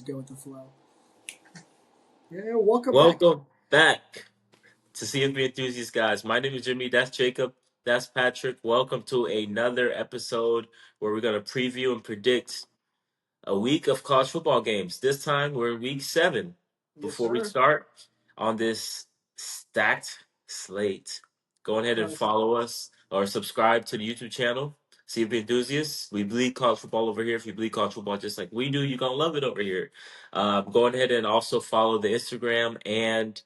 go with the flow. Yeah, welcome back. Welcome back to CFB Enthusiasts, guys. My name is Jimmy. That's Jacob. That's Patrick. Welcome to another episode where we're going to preview and predict a week of college football games. This time we're in week 7. Yes, Before we sir. start on this stacked slate, go ahead and Nice. follow us or subscribe to the YouTube channel. CFB Enthusiasts. We bleed college football over here. If you bleed college football just like we do, you're going to love it over here. Go ahead and also follow the Instagram and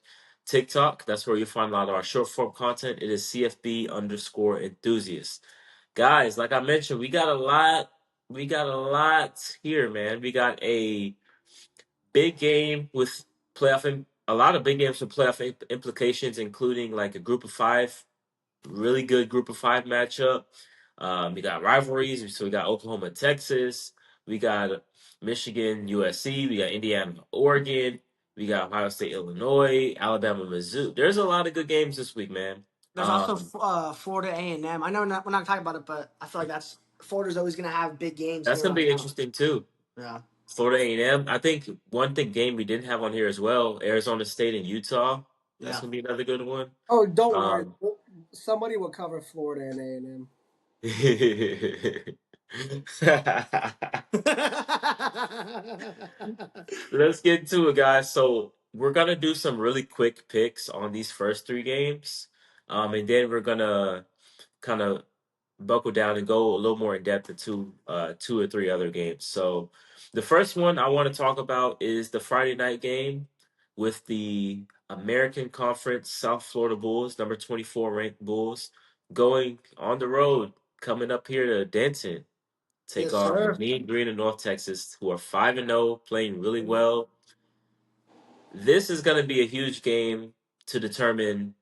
TikTok. That's where you'll find a lot of our short form content. It is CFB underscore enthusiasts. Guys, like I mentioned, we got a lot here, man. We got a big game with a lot of big games with implications, including like a group of five, really good group of five matchup. We got rivalries, so we got Oklahoma, Texas, we got Michigan, USC, we got Indiana, Oregon, we got Ohio State, Illinois, Alabama, Mizzou. There's a lot of good games this week, man. There's also Florida A&M. I know we're not talking about it, but I feel like Florida's always going to have big games That's here gonna on be out. interesting too. Yeah. Florida A&M. I think one thing game we didn't have on here as well, Arizona State and Utah. That's Yeah. gonna be another good one. Oh, don't worry. Um, Somebody will cover Florida and A&M. Let's get into it, guys. So we're gonna do some really quick picks on these first 3 games, and then we're gonna kind of buckle down and go a little more in depth into 2 or 3 other games. So the first one I want to talk about is the Friday night game with the American Conference South Florida Bulls, number 24 ranked Bulls, going on the road, coming up here to Denton, take Yes, on sir. Mean Green of North Texas, who are 5-0, playing really well. This is going to be a huge game to determine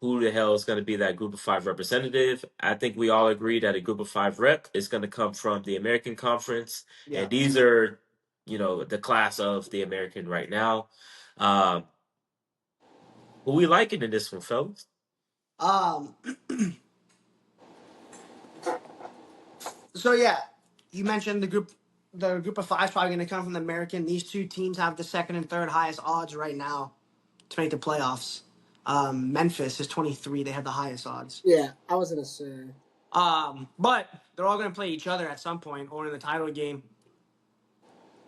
who the hell is going to be that group of five representative. I think we all agree that a group of five rep is going to come from the American Conference, Yeah. and these are, the class of the American right now. Um, who we liking in this one, fellas? Um. So yeah, you mentioned the group. The group of five is probably going to come from the American. These two teams have the second and third highest odds right now to make the playoffs. Memphis is 23. They have the highest odds. Yeah, I was gonna say. But they're all going to play each other at some point or in the title game.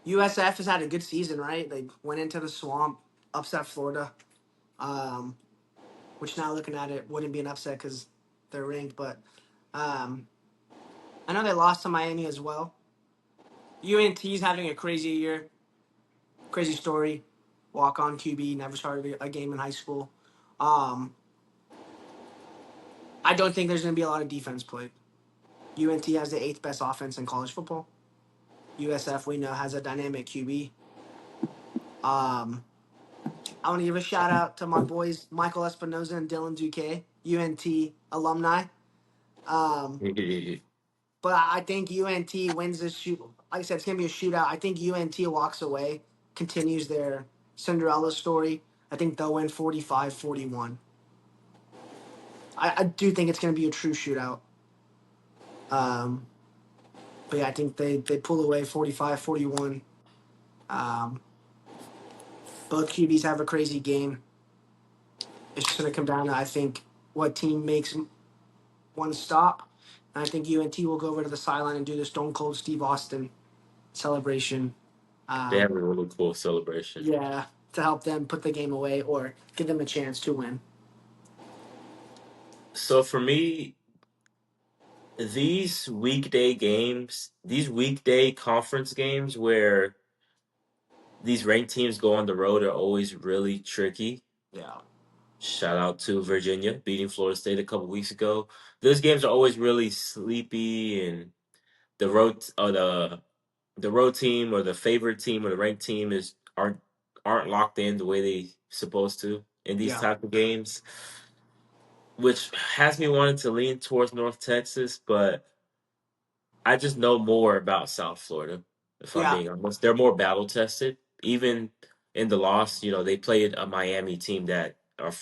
USF has had a good season, right? They went into the swamp, upset Florida, um, which now looking at it wouldn't be an upset because they're ranked. But um, I know they lost to Miami as well. UNT's having a crazy year, crazy story. Walk on QB, never started a game in high school. Um, I don't think there's going to be a lot of defense played. UNT has the eighth best offense in college football. USF, we know, has a dynamic QB. I want to give a shout out to my boys Michael Espinoza and Dylan Duque, UNT alumni. But I think UNT wins this shoot. Like I said, it's gonna be a shootout. I think UNT walks away, continues their Cinderella story. I think they'll win 45-41. I do think it's gonna be a true shootout. Um, but yeah, I think they pull away 45-41. Um, both QBs have a crazy game. It's just gonna come down to I think what team makes one stop. And I think UNT will go over to the sideline and do the Stone Cold Steve Austin celebration. They have Um, a really cool celebration. yeah, to help them put the game away or give them a chance to win. So for me, these weekday conference games where these ranked teams go on the road are always really tricky. Yeah. Shout out to Virginia beating Florida State a couple weeks ago. Those games are always really sleepy, and the road team or the favorite team or the ranked team aren't locked in the way they supposed to in these Yeah. type of games, which has me wanting to lean towards North Texas, but I just know more about South Florida. If I'm Yeah. being honest, they're more battle tested. Even in the loss, they played a Miami team that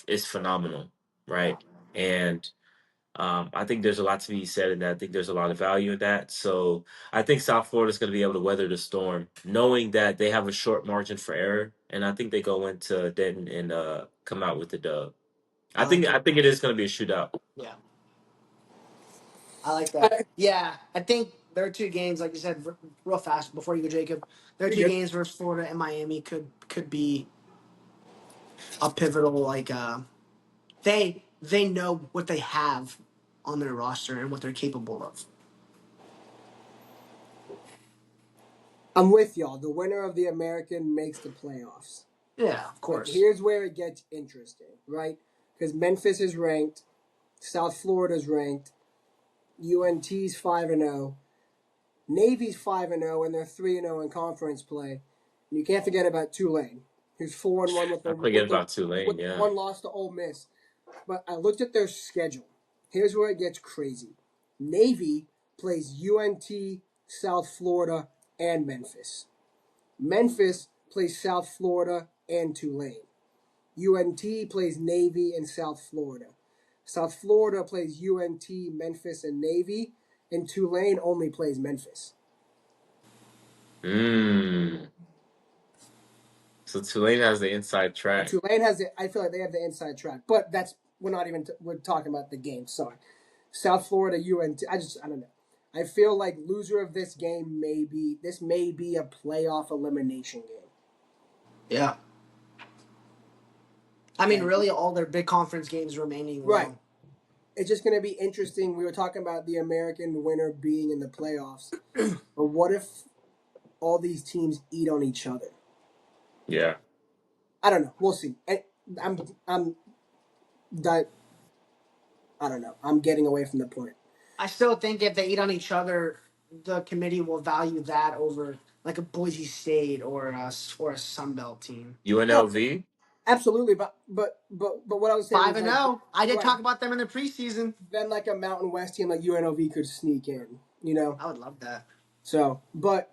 is phenomenal, Yeah. right? And I think there's a lot to be said in that. I think there's a lot of value in that. So I think South Florida's going to be able to weather the storm, knowing that they have a short margin for error, and I think they go into Denton and come out with the dub. I like it. I think it is going to be a shootout. Yeah, I like that. Yeah, I think there are two games, like you said, real fast before you go, Jacob. There are You're two good. games versus Florida and Miami could be a pivotal. Like they know what they have on their roster and what they're capable of. I'm with y'all. The winner of the American makes the playoffs. Yeah, of But course. here's where it gets interesting, right? Because Memphis is ranked, South Florida's ranked, UNT's 5-0, Navy's 5-0, and they're 3-0 in conference play. And you can't forget about Tulane, who's 4-1 with I the forget about Tulane. Yeah. one loss to Ole Miss. But I looked at their schedule. Here's where it gets crazy. Navy plays UNT, South Florida, and Memphis. Memphis plays South Florida and Tulane. UNT plays Navy and South Florida. South Florida plays UNT, Memphis, and Navy, and Tulane only plays Memphis. So Tulane has the inside track. Tulane has it. I feel like they have the inside track, but we're not even we're talking about the game. Sorry, South Florida, UNT. I don't know. I feel like loser of this game may be a playoff elimination game. Yeah. I mean, really, all their big conference games remaining. Right. It's just going to be interesting. We were talking about the American winner being in the playoffs, but what if all these teams eat on each other? Yeah. I don't know. We'll see. I don't know. I'm getting away from the point. I still think if they eat on each other, the committee will value that over like a Boise State or a Sunbelt team. UNLV. Absolutely, but what I was saying 5-0. I did talk about them in the preseason. Then like a Mountain West team like UNLV could sneak in. I would love that. So, but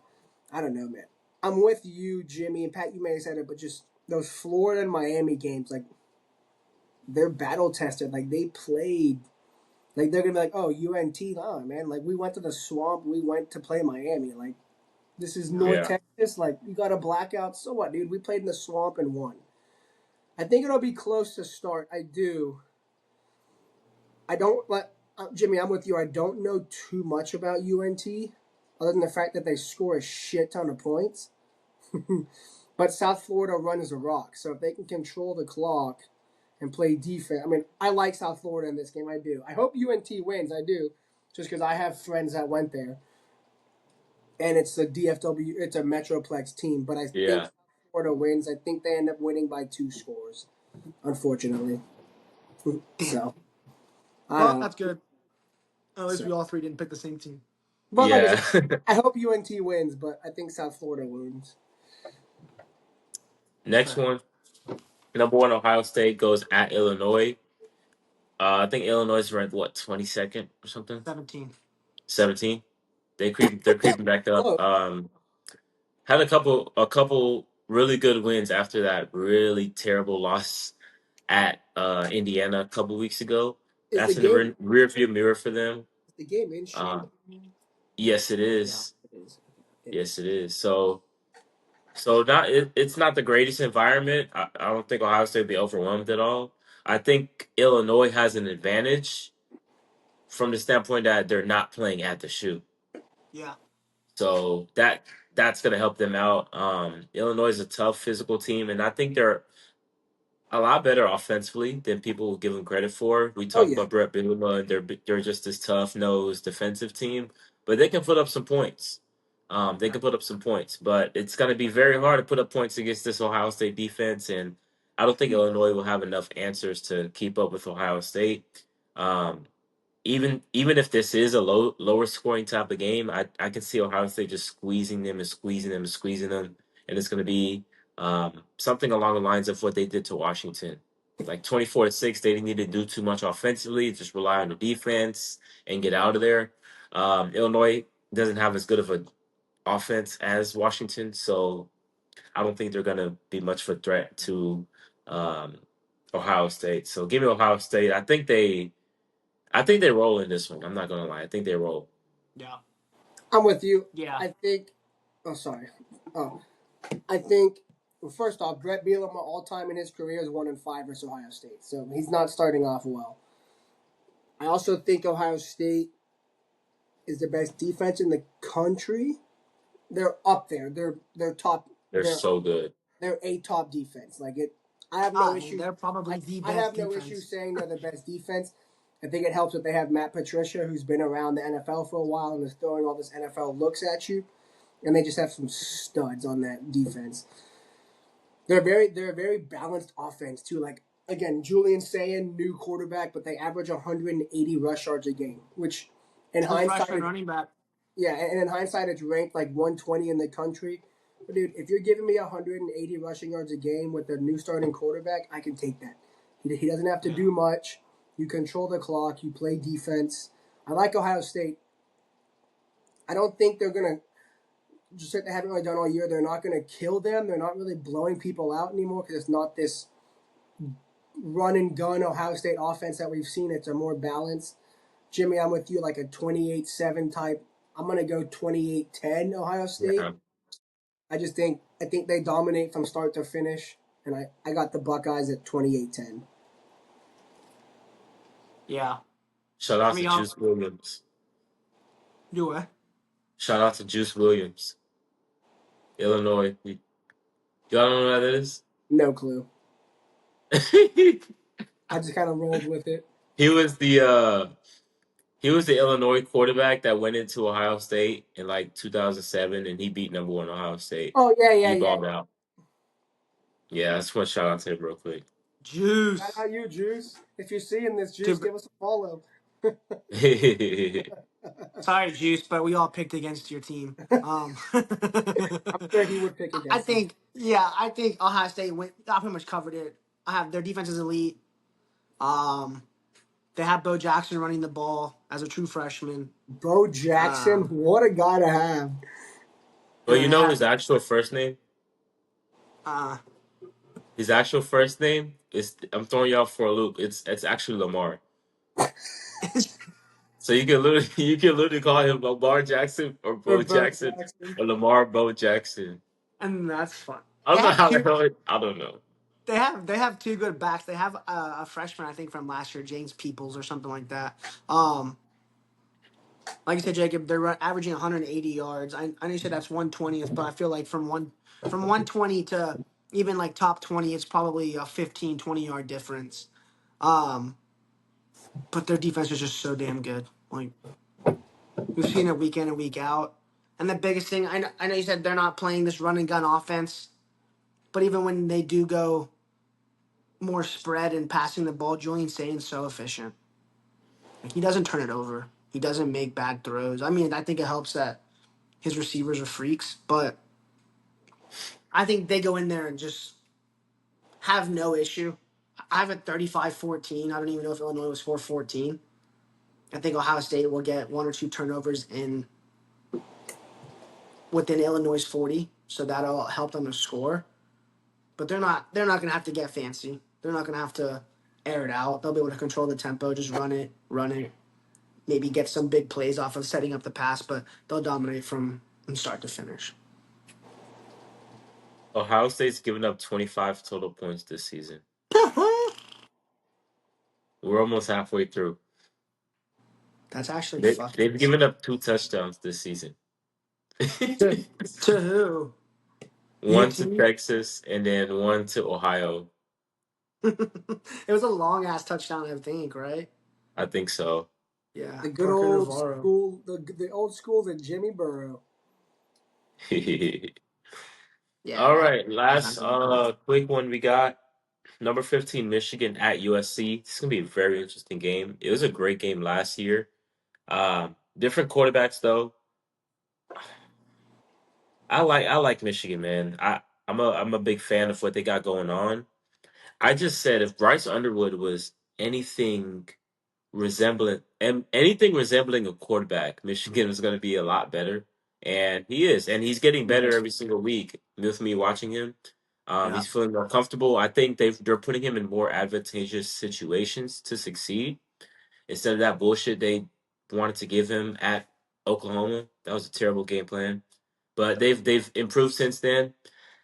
I don't know, man. I'm with you, Jimmy, and Pat. You may have said it, but just those Florida and Miami games, like they're battle tested. Like they played. Like they're gonna be like, oh, UNT, man. Like we went to the swamp. We went to play Miami. Like this is North Texas. Like you got a blackout. So what, dude? We played in the swamp and won. I think it'll be close to start. I do. I don't like Jimmy. I'm with you. I don't know too much about UNT, other than the fact that they score a shit ton of points. But South Florida runs a rock, so if they can control the clock and play defense, I mean, I like South Florida in this game. I do. I hope UNT wins. I do, just because I have friends that went there, and it's a DFW. It's a Metroplex team, but I think South Florida wins. I think they end up winning by 2 scores, unfortunately. So. Well, that's good. At least we all three didn't pick the same team. But like I hope UNT wins, but I think South Florida wins. Next one, number 1 Ohio State goes at Illinois. I think Illinois is ranked 22nd or something. 17. They're creeping back up. Had a couple really good wins after that really terrible loss at Indiana a couple weeks ago. That's in the rear view mirror for them. The game in yes, it is. Yeah, it is. Yes, it is. So it's not the greatest environment. I don't think Ohio State will be overwhelmed at all. I think Illinois has an advantage from the standpoint that they're not playing at the shoe. Yeah. So that's going to help them out. Illinois is a tough physical team, and I think they're a lot better offensively than people will give them credit for. We talk about Brett Bielema, they're just this tough-nosed defensive team, but they can put up some points. They can put up some points, but it's going to be very hard to put up points against this Ohio State defense, and I don't think Illinois will have enough answers to keep up with Ohio State. Even if this is a lower scoring type of game, I can see Ohio State just squeezing them, and it's going to be something along the lines of what they did to Washington, like 24-6. They didn't need to do too much offensively, just rely on the defense and get out of there. Illinois doesn't have as good of an offense as Washington, so I don't think they're going to be much of a threat to Ohio State. So give me Ohio State. I think they I think they roll in this one. I'm not gonna lie. I think they roll. Yeah. I'm with you. Yeah. I think. Oh, sorry. Oh, I think. Well, first off, Brett Bielema all time in his career is 1-5 versus Ohio State, so he's not starting off well. I also think Ohio State is the best defense in the country. They're up there. They're top. They're They're so good. they're a top defense. Like it, I have no I mean, issue. they're probably I, the I best have no issue defense. saying they're the best defense. I think it helps that they have Matt Patricia, who's been around the NFL for a while and is throwing all this NFL looks at you, and they just have some studs on that defense. They're a very balanced offense too. Like again, Julian Sayin, new quarterback, but they average 180 rush yards a game, which in True freshman hindsight, running back. yeah, and in hindsight, it's ranked like 120 in the country. But dude, if you're giving me 180 rushing yards a game with a new starting quarterback, I can take that. He doesn't have to Yeah. do much. You control the clock. You play defense. I like Ohio State. I don't think they're gonna just like they haven't really done all year. They're not gonna kill them. They're not really blowing people out anymore because it's not this run and gun Ohio State offense that we've seen. It's a more balanced. Jimmy, I'm with you, like a 28-7 type. I'm gonna go 28-10 Ohio State. Yeah. I think they dominate from start to finish, and I got the Buckeyes at 28-10. Yeah. Shout out I mean, to I'll Juice Williams. do it. Shout out to Juice Williams, Illinois. Y'all don't know who that is? No clue. I just kind of rolled with it. he was the he was the Illinois quarterback that went into Ohio State in like 2007, and he beat number one Ohio State. Oh yeah, yeah, He yeah. balled out. Yeah, I just want to shout out to him real quick. Shout Juice. out you, Juice. If you're seeing this, Juice, Dude, give us a follow. sorry, Juice, but we all picked against your team. I'm sure he would pick I against us. think, I think Ohio State went. I pretty much covered it. I have their defense is elite. Um, they have Bo Jackson running the ball as a true freshman. Bo Jackson, Um, what a guy to have. Well, and you then they know have his actual first name? uh, His actual first name is, I'm throwing y'all for a loop. It's actually Lamar. So you can literally call him Lamar Jackson or For Bo Bo Jackson Jackson. or Lamar Bo Jackson. and that's fun. I They don't know have how the two. hell I don't know. They have two good backs. They have a freshman, I think, from last year, James Peoples or something like that. Like you said, Jacob, they're averaging 180 yards. I know you said that's 120th, but I feel like from 120 to even like top 20, it's probably a 15, 20 yard difference. Um, but their defense is just so damn good. Like we've seen it week in and week out. And the biggest thing, I know you said they're not playing this run and gun offense, but even when they do go more spread and passing the ball, Julian Sain's so efficient. Like, he doesn't turn it over. He doesn't make bad throws. I mean, I think it helps that his receivers are freaks, but I think they go in there and just have no issue. I have it 35-14. I don't even know if Illinois was 4-14. I think Ohio State will get one or two turnovers in within Illinois' 40, so that'll help them to score. But they're not gonna have to get fancy. They're not gonna have to air it out. They'll be able to control the tempo, just run it, maybe get some big plays off of setting up the pass, but they'll dominate from start to finish. Ohio State's given up 25 total points this season. We're almost halfway through. That's actually They've fucking given up 2 touchdowns this season. to who? One UT. to Texas and then one to Ohio. It was a long ass touchdown, I think, right? I think so. Yeah, The good Parker old Navarro. school, the old school, the Jimmy Burrow. Yeah, All that right, last defensive. quick one we got. Number 15, Michigan at USC. This is gonna be a very interesting game. It was a great game last year. Different quarterbacks though. I like Michigan, man. I'm a big fan of what they got going on. I just said if Bryce Underwood was anything resembling a quarterback, Michigan was going to be a lot better, and he is, and he's getting better every single week. With me watching him, Yeah, he's feeling more comfortable. I think they're putting him in more advantageous situations to succeed. instead of that bullshit they wanted to give him at Oklahoma. That was a terrible game plan. But they've improved since then,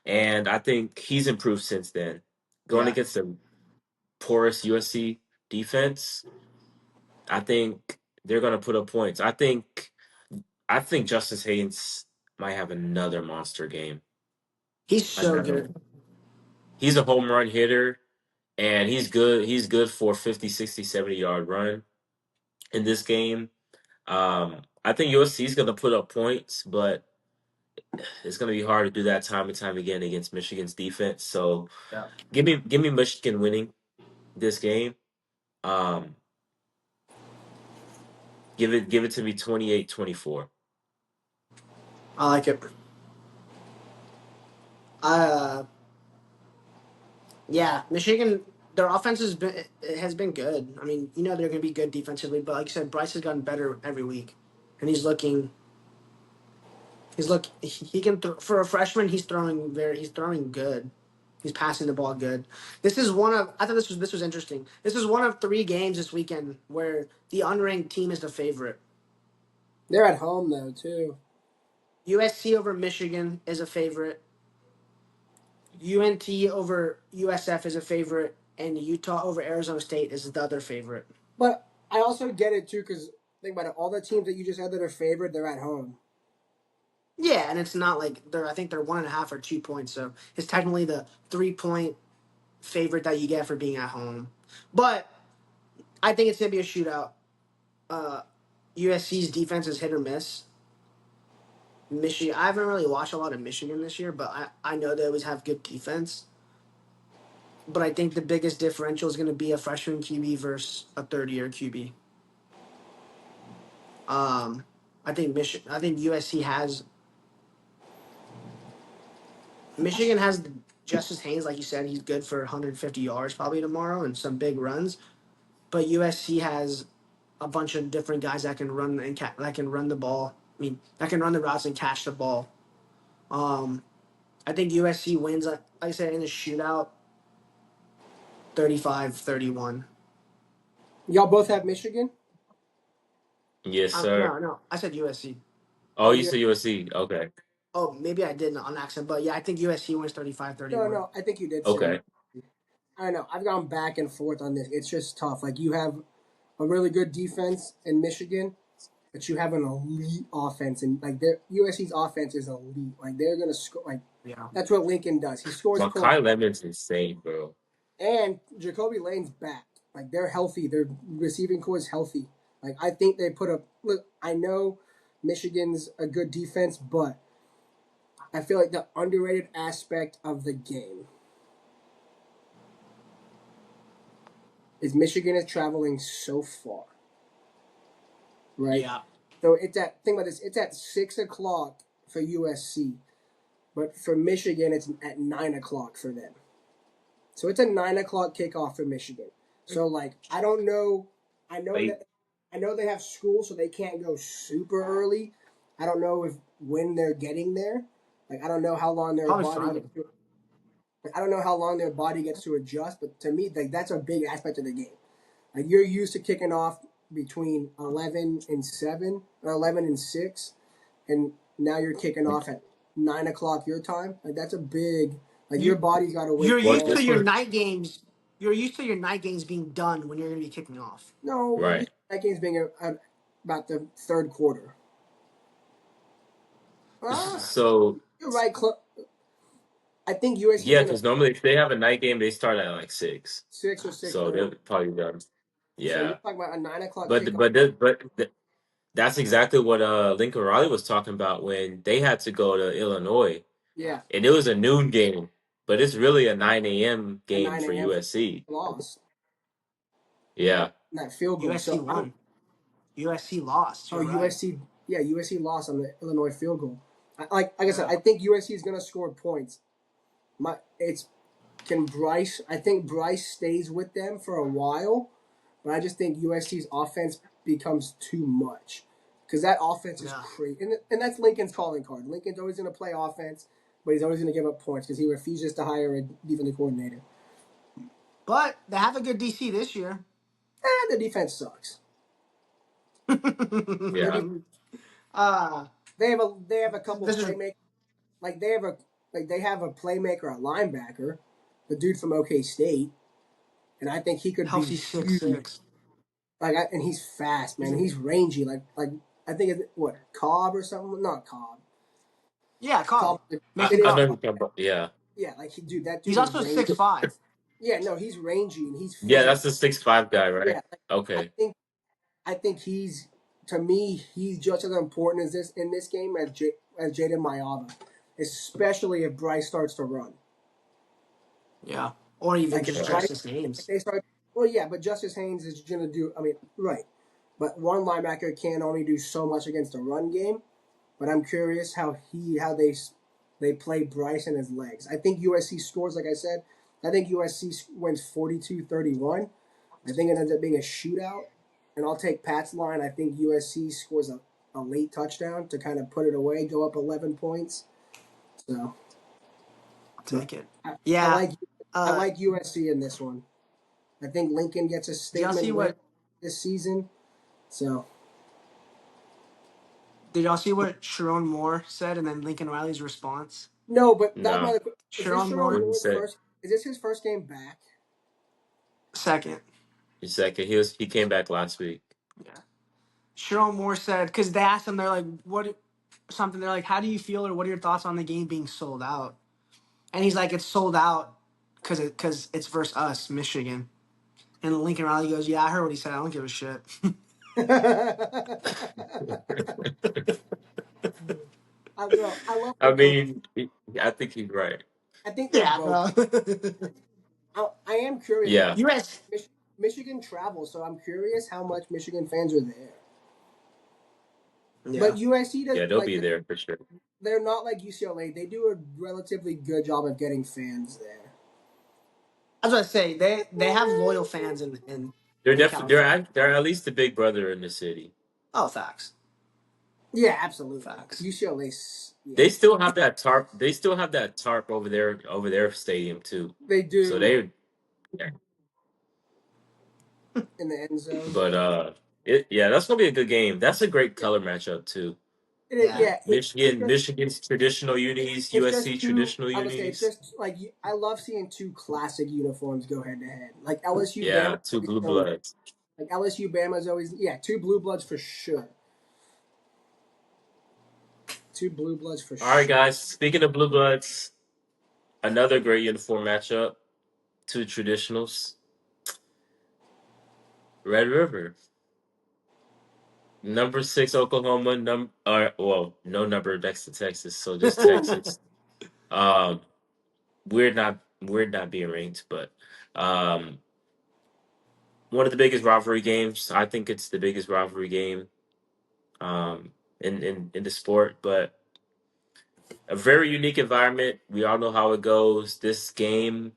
and I think he's improved since then. Going Yeah. against a porous USC defense, I think they're gonna put up points. I think Justice Haynes might have another monster game. He's so Another good. one. He's a home run hitter, and he's good. He's good for 50, 60, 70-yard run in this game. I think USC is going to put up points, but it's going to be hard to do that time and time again against Michigan's defense. So Yeah. give me Michigan winning this game. Um, give it to me 28-24. I like it. Uh, yeah, Michigan, their offense has been good. I mean, they're going to be good defensively, but like you said, Bryce has gotten better every week, and he can for a freshman. He's throwing good. He's passing the ball good. I thought this was interesting. This is one of 3 games this weekend where the unranked team is the favorite. They're at home though too. USC over Michigan is a favorite. UNT over USF is a favorite, and Utah over Arizona State is the other favorite. But I also get it too because think about it. All the teams that you just said that are favored, they're at home. Yeah, and it's not like I think they're 1.5 or 2 points, so it's technically the 3-point favorite that you get for being at home. But I think it's gonna be a shootout. USC's defense is hit or miss. Michigan, I haven't really watched a lot of Michigan this year, but I know they always have good defense. But I think the biggest differential is going to be a freshman QB versus a third-year QB. I think USC has Michigan has Justice Haynes, like you said, he's good for 150 yards probably tomorrow and some big runs. But USC has a bunch of different guys that can run that can run the ball. I mean, that can run the routes and catch the ball. I think USC wins, like I said, in a shootout, 35-31. Y'all both have Michigan. Yes, sir. No, I said USC. Oh, Oh, you yeah. said USC. Okay. Oh, maybe I did on accident, but yeah, I think USC wins 35 No, 31. no, I think you did say. Okay. I don't know. I've gone back and forth on this. It's just tough. Like you have a really good defense in Michigan, but you have an elite offense, and like their USC's offense is elite. Like they're gonna score. Like Yeah. that's what Lincoln does. He scores points. Makai Lemon's insane, bro. And Jacoby Lane's back. Like they're healthy. Their receiving core is healthy. Like I think they put up. Look, I know Michigan's a good defense, but I feel like the underrated aspect of the game is Michigan is traveling so far, right? Yeah. So think about this. It's at 6 o'clock for USC, but for Michigan, it's at 9 o'clock for them. So it's a 9 o'clock kickoff for Michigan. So like I don't know. I know they have school, so they can't go super early. I don't know when they're getting there. Like I don't know how long their Probably body. Friday. I don't know how long their body gets to adjust, but to me, like that's a big aspect of the game. Like you're used to kicking off between 11 and 7 or 11 and 6, and now you're kicking off at 9 o'clock your time. Like that's a big. Like your body's got to wait. You're Well, used to this your one, night games. You're used to your night games being done when you're going to be kicking off. No, right. that game's being about the third quarter. So You're right, I think USC is yeah, gonna because normally if they have a night game, they start at like 6. 6 or 6 So they'll 30. probably done. So you're Yeah. talking about a 9 o'clock But kickoff. but that's exactly what Lincoln Riley was talking about when they had to go to Illinois, Yeah, and it was a noon game, but it's really a 9 a.m. a game 9 for a.m. USC. loss. Yeah. That field goal. USC won. USC lost. You're right. USC. Yeah, USC lost on the Illinois field goal. Like I said, I think USC is gonna score points. I think Bryce stays with them for a while, but I just think USC's offense becomes too much because that offense is Yeah. crazy, and that's Lincoln's calling card. Lincoln's always gonna play offense, but he's always gonna give up points because he refuses to hire a defensive coordinator. But they have a good DC this year. The defense sucks. Yeah. uh, They have a couple this is playmakers. Like they have a playmaker, a linebacker, the dude from OK State, and I think he could be healthy six huge. six. And he's fast, man. He's And he's rangy. Like I think it's what Cobb or something. Not Cobb. Yeah, Cobb. Cobb. Mason I It is know Cobb. who you're talking about. Yeah. Yeah, like dude, that He's dude is also rangy. 6'5". Yeah, no, he's rangy and he's Yeah, physical. that's the 6'5" guy, Yeah, right? like, I Okay. think I think he's to me he's just as important as this in this game as Jaden Mayava, especially if Bryce starts to run. Yeah. Or even Like just if All right. Bryce Justice if Haynes. they start well yeah, but Justice Haynes is gonna do I mean, right. But one linebacker can only do so much against a run game. But I'm curious how they play Bryce and his legs. I think USC scores like I said. I think USC wins 42-31. I think it ends up being a shootout. And I'll take Pat's line. I think USC scores a late touchdown to kind of put it away, go up 11 points. So, I'll but take it. I, I Yeah. like I Uh, like USC in this one. I think Lincoln gets a did y'all see statement win what this season. So did y'all see what Sharon Moore said and then Lincoln Riley's response? no, but that's No. my. Is this Sharon Sharon Moore, What he Moore's said. first? Is this his first game back? second. Second. He came back last week. Yeah. Sharon Moore said because they asked him, they're like, what something, they're like, how do you feel or what are your thoughts on the game being sold out? And he's like, it's sold out because it's versus us, Michigan. And Lincoln Riley goes, yeah, I heard what he said. I don't give a shit. I love I their coach. mean, I think he's right. I think they're Yeah, both. bro. I am curious. Yeah. US. Michigan travels, so I'm curious how much Michigan fans are there. Yeah. But USC does Yeah, they'll like be there for sure. they're not like UCLA. They do a relatively good job of getting fans there. I was gonna say they have loyal fans They're in definitely California. they're at least the big brother in the city. Oh, facts. Yeah, absolutely. Facts. UCLA's yeah. They still have that tarp. They still have that tarp over their stadium too. They So do they, yeah. in the end zone. But that's gonna be a good game. That's a great Yeah. color matchup too. Yeah. Michigan's traditional unis, It's just USC two. traditional I would say it's unis. just like I love seeing two classic uniforms go head to head. Like LSU Bama Yeah, two always blue shown bloods. like LSU Bama's always two blue bloods for sure. Two blue bloods for All right, sure. guys. Speaking of blue bloods, another great uniform matchup. Two traditionals. Red River. Number 6 Oklahoma. No number next to Texas, so just Texas. Um, we're not being ranked, but um, one of the biggest rivalry games. I think it's the biggest rivalry game in the sport, but a very unique environment. We all know how it goes. This game,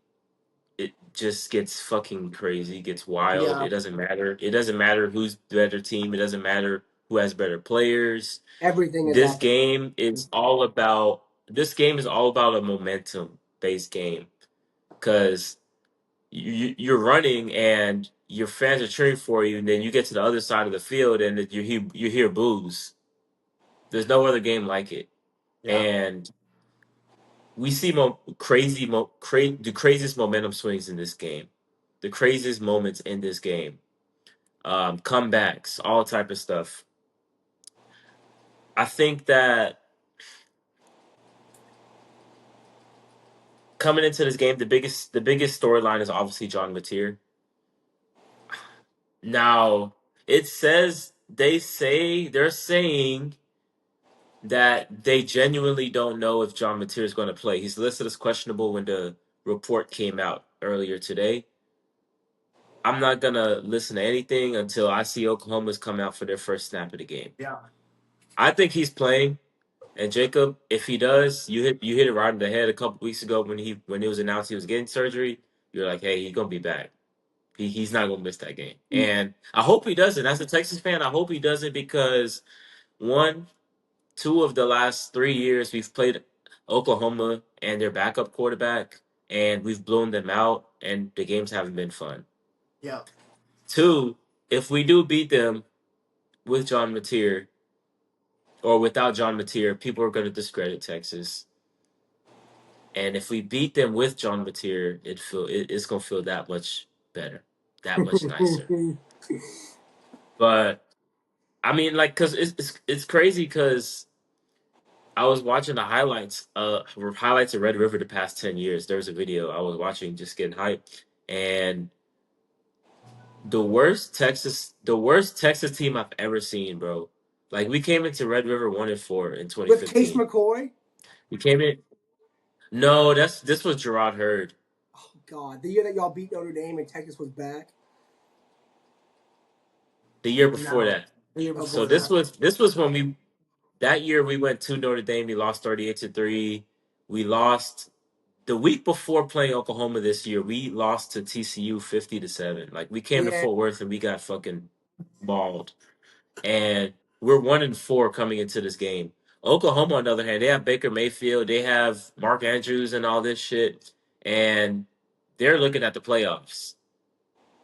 it just gets fucking crazy, gets wild. Yeah. It doesn't matter. It doesn't matter who's the better team. It doesn't matter who has better players. Everything is This at the game is all about this game is all about a momentum based game because you're running and your fans are cheering for you, and then you get to the other side of the field and you hear boos. There's no other game like it, Yeah. and we see the craziest momentum swings in this game, the craziest moments in this game, comebacks, all type of stuff. I think that coming into this game, the biggest storyline is obviously John Mateer. Now they're saying that they genuinely don't know if John Mateer is going to play. He's listed as questionable when the report came out earlier today. I'm not gonna listen to anything until I see Oklahoma's come out for their first snap of the game. Yeah. I think he's playing. And Jacob, if he does, you hit it right in the head a couple weeks ago when it was announced he was getting surgery. You're like, hey, he's gonna be back. He's not gonna miss that game. And I hope he doesn't. As a Texas fan, I hope he doesn't because one, two of the last 3 years we've played Oklahoma and their backup quarterback, and we've blown them out, and the games haven't been fun. Yeah. Two, if we do beat them, with John Mateer or without John Mateer, people are going to discredit Texas. And if we beat them with John Mateer, it's going to feel that much better, that much nicer. But I mean, like, cause it's crazy because I was watching the highlights of Red River the past 10 years. There was a video I was watching, just getting hyped, and the worst Texas team I've ever seen, bro. Like we came into Red River 1-4 in With Case 2015. McCoy. We came in. No, this was Gerard Hurd. Oh God, the year that y'all beat Notre Dame and Texas was back. The year before No, that. the year Oh, So before before this that. that. was this was when we that year we went to Notre Dame. We lost 38-3. We lost the week before playing Oklahoma this year. We lost to TCU 50-7. Like we came to Yeah, Fort Worth and we got fucking mauled. And we're 1-4 coming into this game. Oklahoma, on the other hand, they have Baker Mayfield, they have Mark Andrews and all this shit, and they're looking at the playoffs.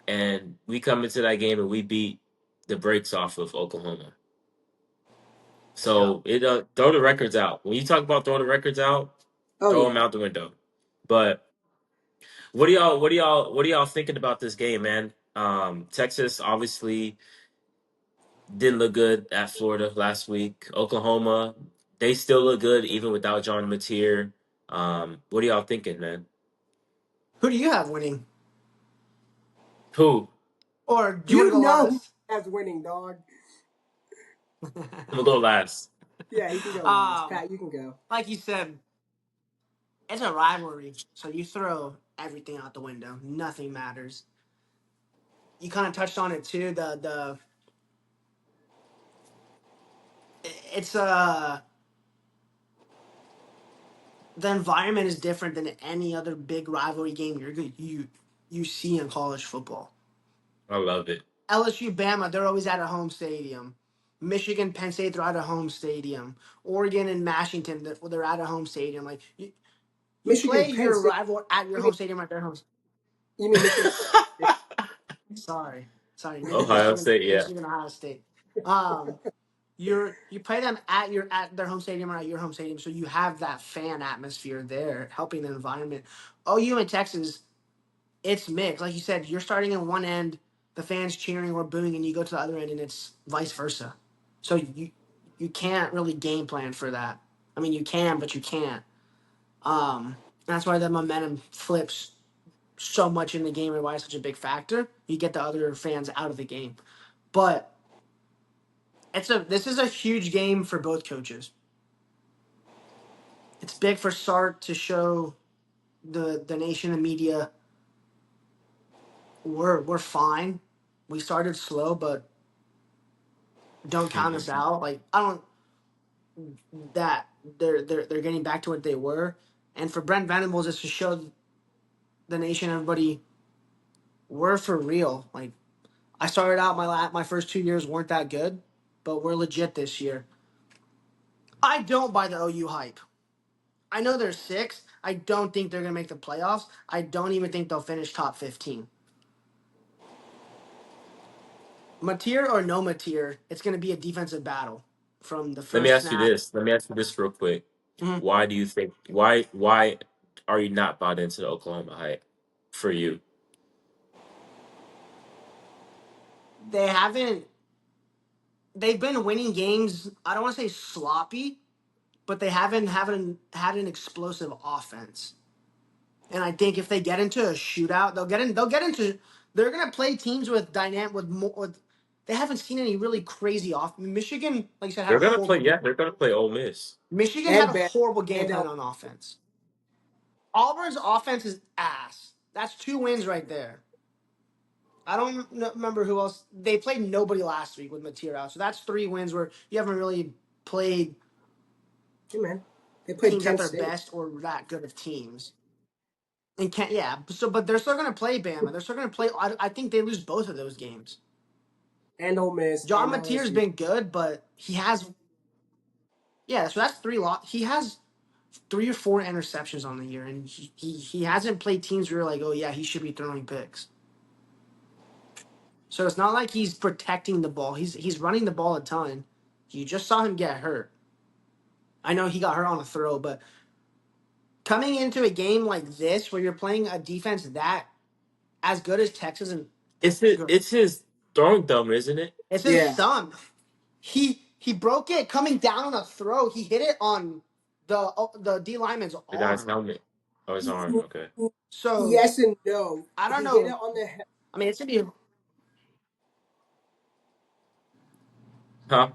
And we come into that game and we beat the brakes off of Oklahoma. Yeah. So it throw the records out. When you talk about throw the records out, oh throw them yeah. out the window. But what are y'all thinking about this game, man? Texas obviously didn't look good at Florida last week. Oklahoma, they still look good even without John Mateer. What are y'all thinking, man? Who do you have winning? Who? Or do you want to You go know who last? has winning, dog. I'm gonna go last. Yeah, he can go last. um, Pat, you can go. like you said, it's a rivalry, so you throw everything out the window. Nothing matters. You kind of touched on it too. It's the environment is different than any other big rivalry game you see in college football. I love it. LSU, Bama, they're always at a home stadium. Michigan, Penn State, they're at a home stadium. Oregon and Washington, they're at a home stadium. Like you play Michigan, Penn your State. rival at your You mean home stadium at their home. you mean Michigan? Sorry, Ohio Michigan, State, yeah. Michigan, Ohio State. Um, you play them at their home stadium or at your home stadium, so you have that fan atmosphere there, helping the environment. OU and Texas, it's mixed. Like you said, you're starting in one end, the fans cheering or booing, and you go to the other end, and it's vice versa. So you can't really game plan for that. I mean, you can, but you can't. That's why the momentum flips so much in the game and why it's such a big factor. You get the other fans out of the game, but this is a huge game for both coaches. It's big for Sark to show the nation and media we're fine. We started slow, but don't count us out. Like I don't that they're getting back to what they were. And for Brent Venables is to show the nation, everybody, we're for real. Like I started out my first 2 years weren't that good, but we're legit this year. I don't buy the OU hype. I know they're sixth. I don't think they're gonna make the playoffs. I don't even think they'll finish top 15. Mateer or no Mateer, it's gonna be a defensive battle from the Let me first ask you snap. this. Let me ask you this real quick. Mhm. Why do you think why are you not bought into the Oklahoma hype for you? They haven't. They've been winning games. I don't want to say sloppy, but they haven't had an explosive offense. And I think if they get into a shootout, they'll get in. They'll get into. They're gonna play teams with dynamic with more. With, they haven't seen any really crazy off. Michigan, like you said, had a horrible. They're gonna play Ole Miss. Michigan had And a Ben horrible game and plan on offense. Auburn's offense is ass. That's 2 wins right there. I don't remember who else. They played nobody last week with Mateer out, so that's 3 wins where you haven't really played hey man, they played teams at Kent their State best or that good of teams. And can't yeah. So but they're still gonna play Bama. They're still gonna play. I think they lose both of those games. and Ole Miss John and Mateer's LSU. been good, but he has yeah. So that's 3 He has 3 or 4 interceptions on the year, and he hasn't played teams where you're like, oh yeah, he should be throwing picks. So it's not like he's protecting the ball. He's running the ball a ton. You just saw him get hurt. I know he got hurt on a throw, but coming into a game like this where you're playing a defense that as good as Texas and It's his throwing thumb, isn't it? it's his Yeah. thumb. He broke it coming down on a throw. He hit it on the D lineman's The guy's arm. helmet. Oh, his arm. Okay. So Yes and no. I don't He hit it know. on the I mean, it's gonna be. Huh?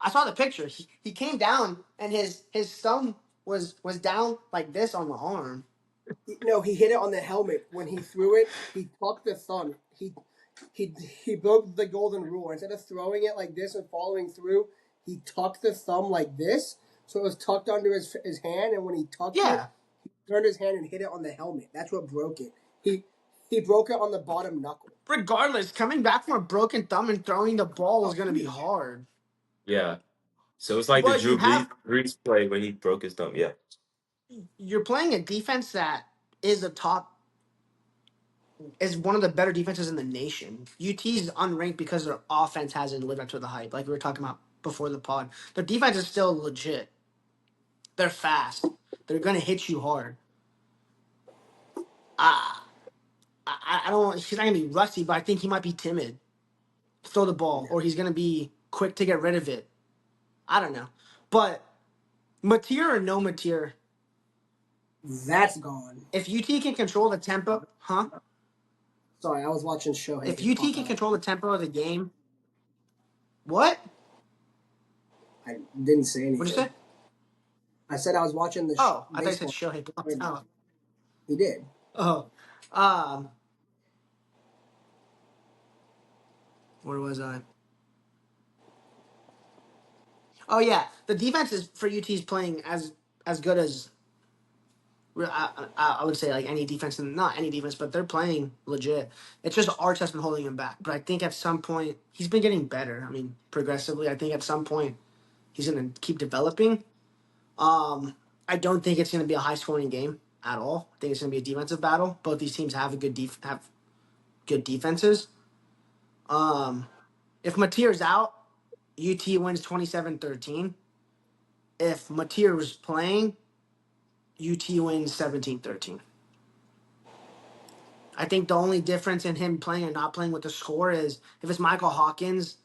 I saw the picture. He came down and his thumb was down like this on the arm. No, he hit it on the helmet. When he threw it, he tucked the thumb. He he broke the golden rule. Instead of throwing it like this and following through, he tucked the thumb like this, so it was tucked under his hand. And when he tucked it, Yeah. he turned his hand and hit it on the helmet. That's what broke it. He broke it on the bottom knuckle. Regardless, coming back from a broken thumb and throwing the ball is gonna be hard. Yeah. So it's like the But Drew Brees play when he broke his thumb. Yeah. you're playing a defense that is is one of the better defenses in the nation. UT's unranked because their offense hasn't lived up to the hype, like we were talking about before the pod. Their defense is still legit. They're fast. They're gonna hit you hard. I don't. He's not gonna be rusty, but I think he might be timid. Throw the ball, or he's gonna be quick to get rid of it. I don't know, but Mateer or no Mateer, That's gone. if UT can control the tempo, huh? Sorry, I was watching Shohei. If get UT popped can out. control the tempo of the game, what? I didn't say anything. What'd you say? I said I was watching the. Oh, I thought you said baseball. Shohei popped out. He did. Oh, where was I? Oh yeah, the defense is for UT is playing as good as I would say like any defense, and not any defense, but they're playing legit. It's just Arch has been holding him back. But I think at some point he's been getting better. I mean, progressively. I think at some point he's gonna keep developing. I don't think it's gonna be a high scoring game at all. I think it's gonna be a defensive battle. Both these teams have have good defenses. If Mateer's out, UT wins 27-13. If Mateer was playing, UT wins 17-13. I think the only difference in him playing and not playing with the score is if it's Michael Hawkins,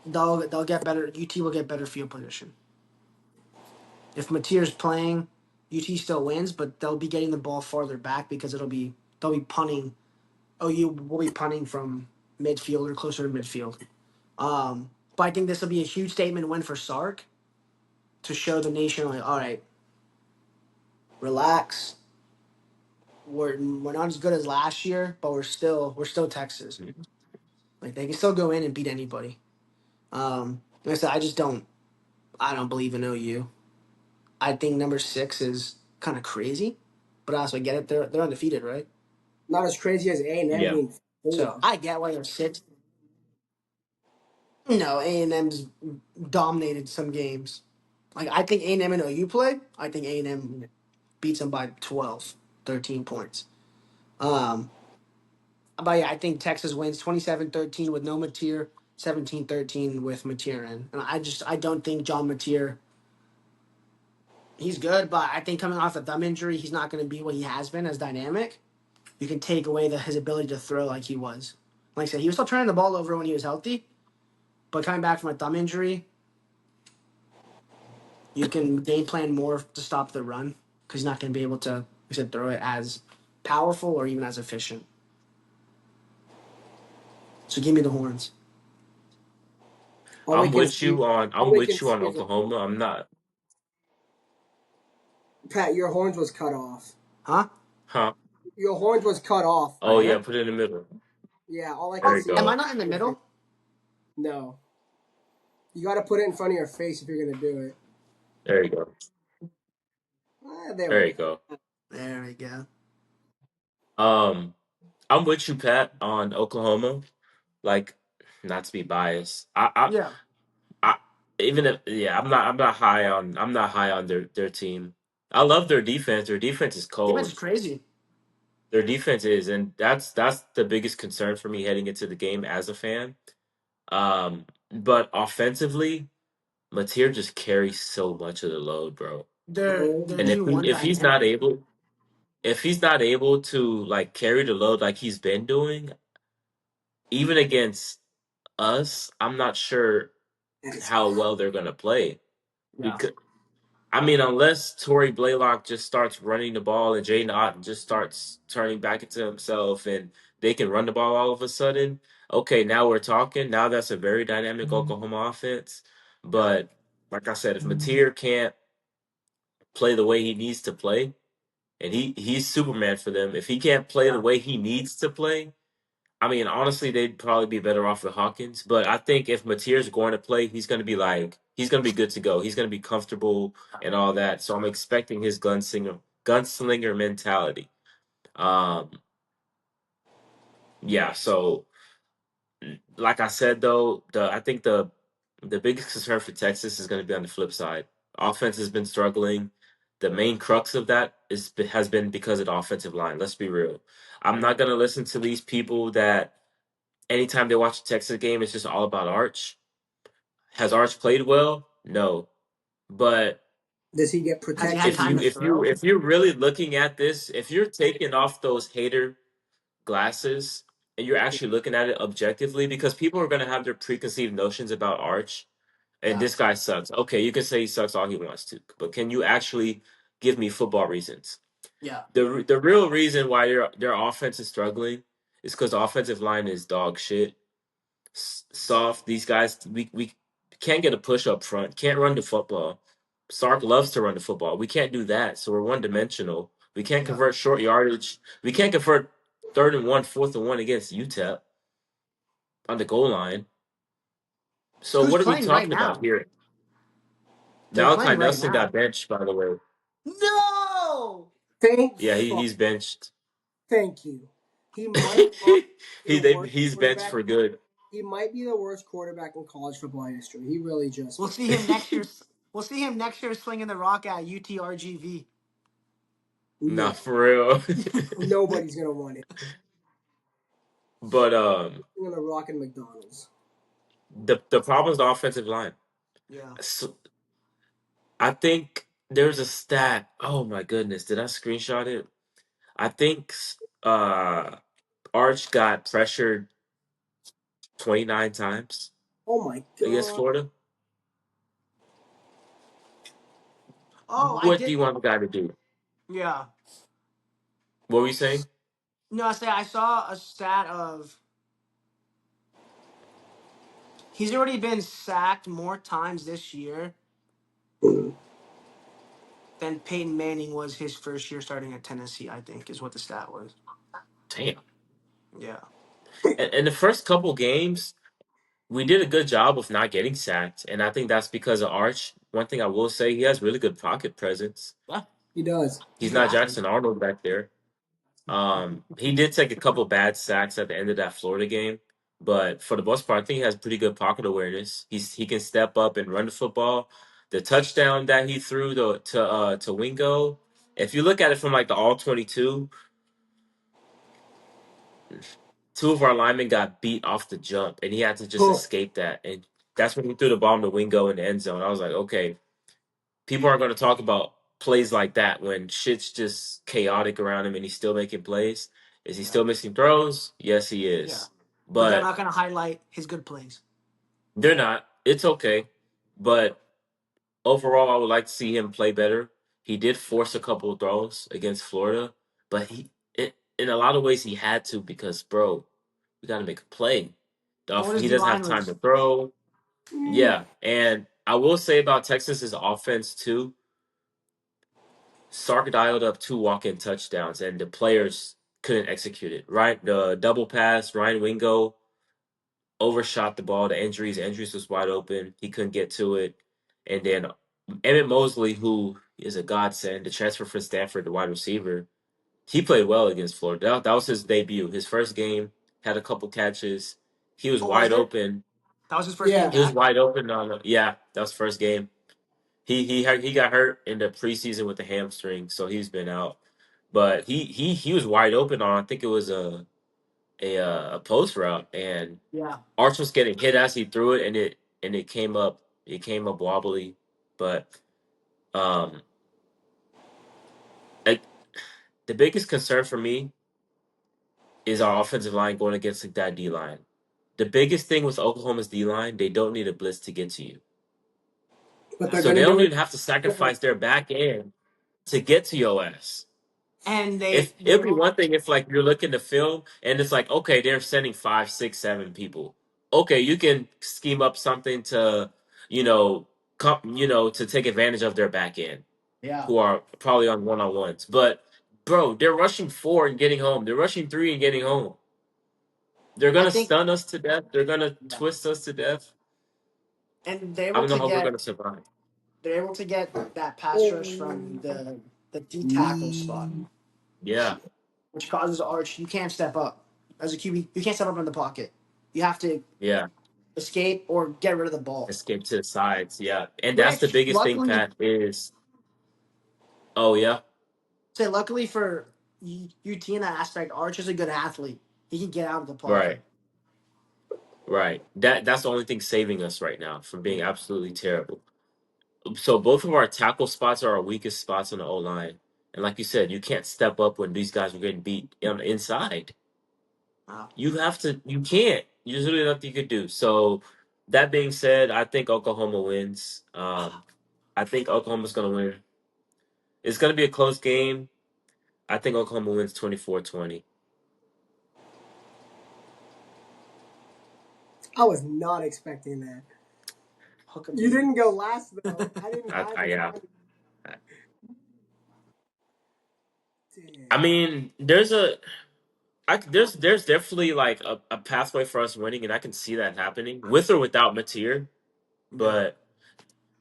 they'll get better. UT will get better field position. If Mateer's playing, UT still wins, but they'll be getting the ball farther back because they'll be punting. OU will be punting from midfield or closer to midfield. But I think this will be a huge statement win for Sark to show the nation, like, all right, relax. We're not as good as last year, but we're still Texas. Like they can still go in and beat anybody. Like I said, I don't believe in OU. I think number 6 is kind of crazy, but I also get it. They're undefeated, right? Not as crazy as A&M Yeah. being 4. So I get why they're 6. No, A&M's dominated some games. Like I think A&M and OU play. I think A&M beats them by 12, 13 points. But yeah, I think Texas wins 27-13 with no Mateer, 17-13 with Mateer in. And I don't think John Mateer, he's good, but I think coming off a thumb injury, he's not going to be what he has been as dynamic. You can take away his ability to throw like he was. Like I said, he was still turning the ball over when he was healthy, but coming back from a thumb injury, you can game plan more to stop the run because he's not going to be able to, like I said, throw it as powerful or even as efficient. So give me the horns. All we I'm can with see- you on all we can see is Oklahoma. I'm not. Pat, your horns was cut off. Huh? Huh? Your horns was cut off. Oh Right yeah, here? put it in the middle. Yeah, all I There can you see. go. Am I not in the middle? No. You got to put it in front of your face if you're going to do it. There you go. There you go. There we go. I'm with you, Pat, on Oklahoma. Like, not to be biased. Yeah. I even if I'm not high on their team. I love their defense. Their defense is Defense is cold. crazy. Their defense is, and that's the biggest concern for me heading into the game as a fan. But offensively, Mateer just carries so much of the load, bro. They're And Oh, too one if he's not dynamic. able, if he's not able to like carry the load like he's been doing, even against us, I'm not sure that's how well they're gonna play. Yeah. Because I mean, unless Torrey Blaylock just starts running the ball and Jaden Otten just starts turning back into himself and they can run the ball all of a sudden, okay, now we're talking. Now that's a very dynamic Oklahoma offense. Yeah. But like I said, if Mateer can't play the way he needs to play, and he's Superman for them, if he can't play the Yeah. way he needs to play, I mean, honestly, they'd probably be better off with Hawkins. But I think if Mateer's going to play, he's going to be good to go. He's going to be comfortable and all that. So I'm expecting his gunslinger mentality. Um, yeah. So like I said though, I think the biggest concern for Texas is going to be on the flip side. Offense has been struggling. The main crux of that has been because of the offensive line. Let's be real. I'm not going to listen to these people that anytime they watch a Texas game, it's just all about Arch. Has Arch played well? No. But does he get Has he had if protected? time you to if you throw? if you're really looking at this, if you're taking off those hater glasses and you're actually looking at it objectively, because people are gonna have their preconceived notions about Arch and Yeah. this guy sucks. Okay, you can say he sucks all he wants to, but can you actually give me football reasons? Yeah. The real reason why their offense is struggling is because the offensive line is dog shit. Soft. These guys, we can't get a push up front. Can't run the football. Sark loves to run the football. We can't do that, so we're one dimensional. We can't Yeah. convert short yardage. We can't convert 3rd and 1, 4th and 1 against UTEP on the goal line. So Who's what are we playing right talking about now? here? They're Malachi playing right Nelson now. got benched, by the way. No. Thank Yeah, fuck. he's benched. Thank you. He might be the worst He's benched quarterback. for good. He might be the worst quarterback in college football history. He really just We'll might. see him next year. We'll see him next year slinging the rock at UTRGV. Nah, No, for real. nobody's gonna want it. But I'm gonna rock in McDonald's. the problem is the offensive line. Yeah. So, I think there's a stat. Oh my goodness, did I screenshot it? I think uh Arch got pressured 29 times Oh my against god. Florida. Oh, I What do did. you want the guy to do? Yeah. What were you saying? No, I saw a stat of he's already been sacked more times this year than Peyton Manning was his first year starting at Tennessee. I think is what the stat was. Damn. Yeah. And the first couple games, we did a good job of not getting sacked, and I think that's because of Arch. One thing I will say, he has really good pocket presence. Yeah. He does. He's He's a good not athlete. Jackson Arnold back there. He did take a couple bad sacks at the end of that Florida game, but for the most part, I think he has pretty good pocket awareness. He can step up and run the football. The touchdown that he threw to Wingo, if you look at it from like the all 22, two of our linemen got beat off the jump, and he had to just Oh, escape that, and that's when he threw the ball to Wingo in the end zone. I was like, okay, people aren't going to talk about plays like that when shit's just chaotic around him and he's still making plays. Is he Yeah. still missing throws? Yes, he Yeah. is. But they're But not gonna highlight his good plays. they're not. It's okay. But overall, I would like to see him play better. He did force a couple of throws against Florida, but in a lot of ways he had to because, bro, we got to make a play. Florida's He D doesn't have line time to was throw. mm, Yeah, and I will say about Texas's offense too. Sark dialed up 2 walk-in touchdowns, and the players couldn't execute it. Right, the double pass, Ryan Wingo overshot the ball. The Andrews was wide open. He couldn't get to it, and then Emmett Mosley, who is a godsend, the transfer from Stanford, the wide receiver, he played well against Florida. That was his debut, his first game. Had a couple catches. He was oh was wide it? open. That was his first game yeah. He was back? wide open on. Yeah, that was first game. He got hurt in the preseason with the hamstring, so he's been out. but he was wide open on, I think it was a post route, and Yeah. Arch was getting hit as he threw it, and it came up wobbly, but um, like, the biggest concern for me is our offensive line going against that D line. The biggest thing with Oklahoma's D line, they don't need a blitz to get to you, But they're so gonna they don't do it. even have to sacrifice their back end to get to your ass. And If they it'd be won't. one thing if, like, you're looking to film and it's like, okay, they're sending 5, 6, 7 people. Okay, you can scheme up something to, you know, to take advantage of their back end, Yeah. who are probably on one-on-ones. But bro, they're rushing 4 and getting home. They're rushing 3 and getting home. They're I gonna think stun us to death. They're gonna yeah. twist us to death. And they're I able don't know to how we're get gonna survive. that pass rush from the D tackle spot, Yeah, which causes Arch. You can't step up as a QB. You can't step up in the pocket. You have to yeah. escape or get rid of the ball. Escape to the sides. Yeah, and that's the Which biggest thing, luckily, Pat. Is oh yeah. luckily for UT in that aspect, Arch is a good athlete. He can get out of the Right. pocket. Right. That's the only thing saving us right now from being absolutely terrible. So both of our tackle spots are our weakest spots on the O line. And like you said, you can't step up when these guys are getting beat on the inside. Wow. You can't. There's really nothing you could do. So that being said, I think Oklahoma wins. I think Oklahoma's gonna win. It's gonna be a close game. I think Oklahoma wins 24-20. I was not expecting that. Hook 'em, You baby. didn't go last though. I didn't have it. Yeah. Damn. I mean, there's definitely like a pathway for us winning, and I can see that happening with or without Mateer. Yeah. But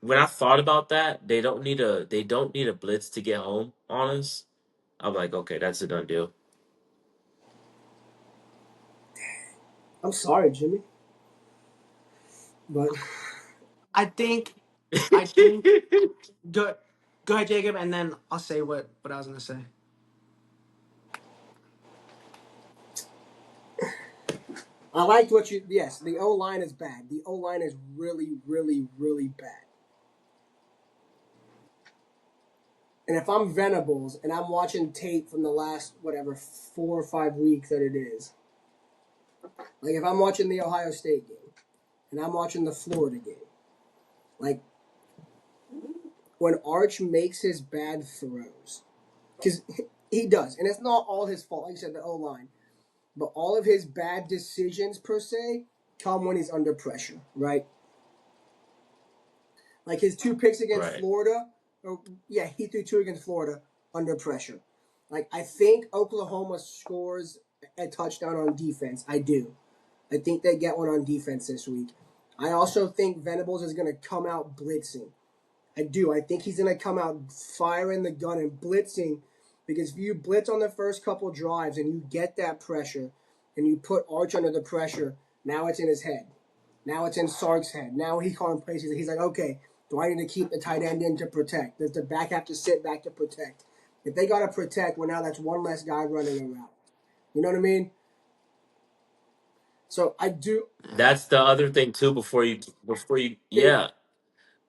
when I thought about that, they don't need a blitz to get home on us. I'm like, okay, that's a done deal. I'm sorry, Jimmy, but I think. I think. Go, go ahead, Jacob, and then I'll say what I was gonna say. I liked what you. Yes, the O line is bad. The O line is really, really, really bad. And if I'm Venables and I'm watching tape from the last whatever 4 or 5 weeks that it is, like if I'm watching the Ohio State game and I'm watching the Florida game, like when Arch makes his bad throws, because he does, and it's not all his fault. Like you said, the O line, but all of his bad decisions per se come when he's under pressure, right? Like his 2 picks against Right. Florida. Yeah, he threw 2 against Florida under pressure. Like I think Oklahoma scores a touchdown on defense. I do. I think they get one on defense this week. I also think Venables is going to come out blitzing. I do. I think he's going to come out firing the gun and blitzing because if you blitz on the first couple drives and you get that pressure and you put Arch under the pressure, now it's in his head. Now it's in Sark's head. Now he calling plays. He's like, okay, do I need to keep the tight end in to protect? Does the back have to sit back to protect? If they got to protect, well, now that's one less guy running around. You know what I mean? So I do. That's the other thing too. Yeah,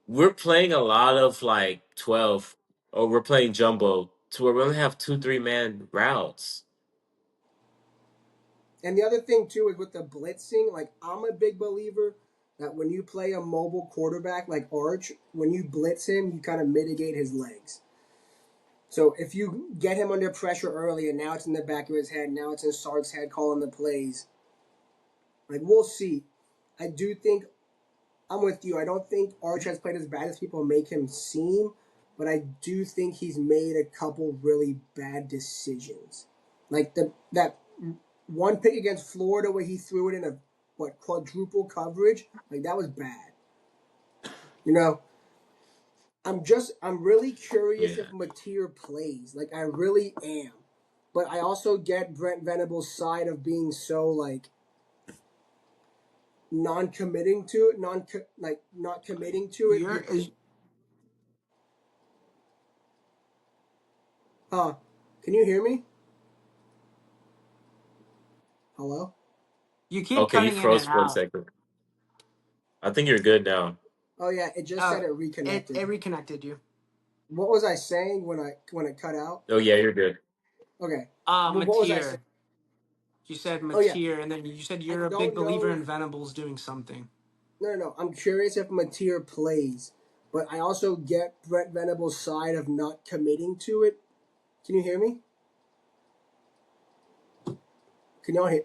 we're playing a lot of like 12, or we're playing jumbo to where we only have 2, 3 man routes. And the other thing too is with the blitzing. Like I'm a big believer that when you play a mobile quarterback like Arch, when you blitz him, you kind of mitigate his legs. So if you get him under pressure early and now it's in the back of his head, now it's in Sark's head calling the plays. Like we'll see. I do think I'm with you. I don't think Arch has played as bad as people make him seem, but I do think he's made a couple really bad decisions. Like that one pick against Florida where he threw it in a quadruple coverage, like that was bad. You know, I'm really curious Yeah. if Mateer plays. Like I really am. But I also get Brent Venables' side of being so like non-committing to it, not committing to it. You're is Huh? Can you hear me? Hello? You keep Okay, you cutting in froze and for a out. second. I think you're good now. Oh yeah, it just said Oh, it it reconnected. reconnected you. What was I saying when it cut out? Oh yeah, you're good. Okay. Well, what was I saying? Mateer. You said Oh yeah, Mateer, and then you said I you're a big don't believer know. in Venables doing something. No. I'm curious if Mateer plays, but I also get Brett Venables' side of not committing to it. Can you hear me? Can y'all hear?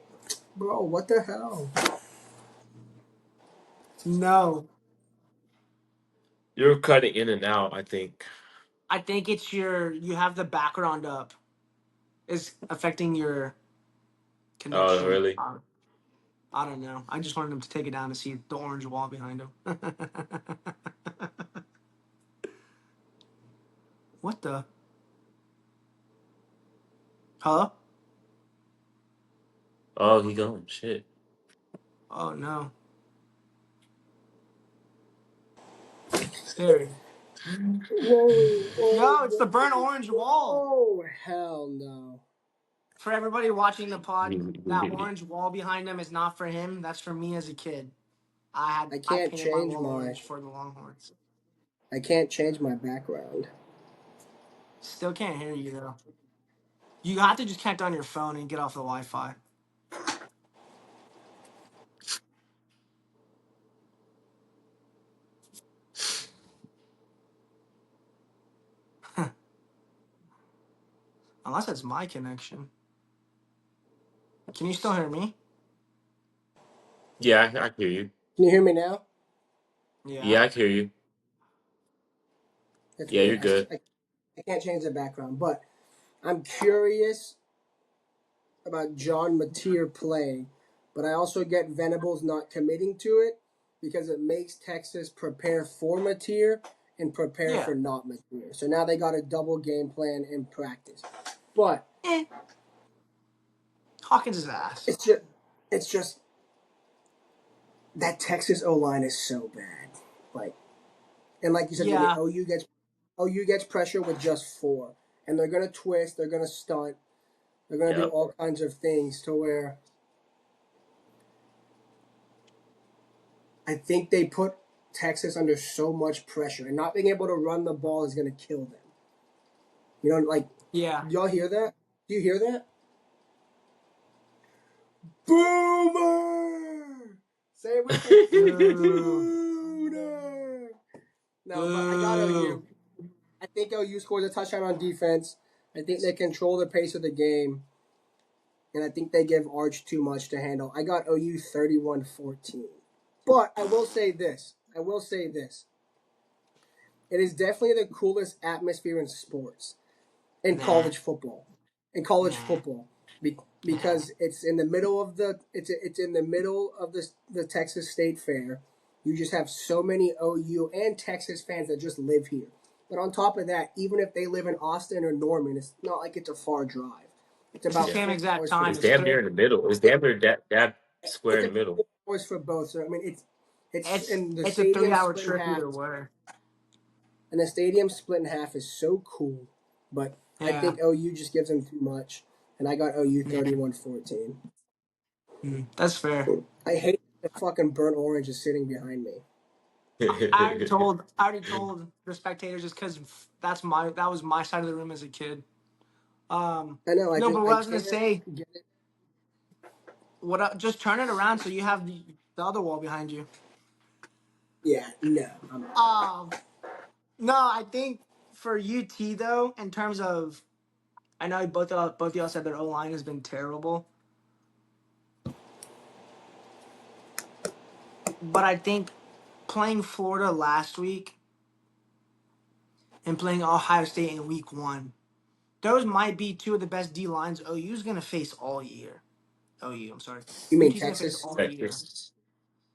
Bro, what the hell? No, You're cutting in and out, I think. I think it's you have the background up. Is affecting your Oh, connection. really? I don't know. I just wanted him to take it down to see the orange wall behind him. What the? Hello? Oh, he gone. Shit. Oh no. There. Yo, it's the burnt orange wall. Oh, hell no. For everybody watching the pod, that orange wall behind him is not for him. That's for me as a kid. I I can't painted my change wall my orange for the Longhorns. I can't change my background. Still can't hear you though. You have to just connect on your phone and get off the Wi-Fi. Unless it's my connection. Can you still hear me? Yeah, I hear you. Can you hear me now? Yeah. Yeah, I hear you. That's Yeah, you're weird. good. I can't change the background, but I'm curious about John Mateer playing, but I also get Venables not committing to it because it makes Texas prepare for Mateer and prepare Yeah. for not Mateer. So now they got a double game plan in practice. But Eh. Hawkins' ass. it's just that Texas O line is so bad. Like and like you said, Jimmy, Yeah. OU gets pressure with just four. And they're gonna twist, they're gonna stunt, they're gonna do Yep. all kinds of things to where I think they put Texas under so much pressure, and not being able to run the ball is going to kill them. You know, like, Yeah. y'all hear that? Do you hear that? Boomer! Say it with me. Boo. Boomer! No, but I got Boo. OU. I think OU scores a touchdown on defense. I think they control the pace of the game. And I think they give Arch too much to handle. I got OU 31-14. But I will say this. It is definitely the coolest atmosphere in sports, in Nah. college football, Nah. Nah. because it's in the middle of the Texas State Fair. You just have so many OU and Texas fans that just live here. But on top of that, even if they live in Austin or Norman, it's not like it's a far drive. It's It's the about Yeah. same four exact hours for time. It's It's damn three. near in the middle. It's it, damn near that square it's in the about middle. 4 hours for both. So I mean, it's It's and the it's a stadium 3 hour split in trip half. either way. And the stadium split in half is so cool. But I Yeah. think OU just gives them too much. And I got OU Yeah. 31-14. That's fair. I hate the fucking burnt orange is sitting behind me. I already told the spectators just because that was my side of the room as a kid. I know, No, but what I I was gonna can't say, get it. just turn it around so you have the other wall behind you. Yeah, no, I'm not. Um, no, I think for UT though, in terms of, I know both y'all said their O line has been terrible, but I think playing Florida last week and playing Ohio State in week 1, those might be two of the best D lines OU's gonna face all year. I'm sorry. You mean UT's gonna face Texas? all year. Texas.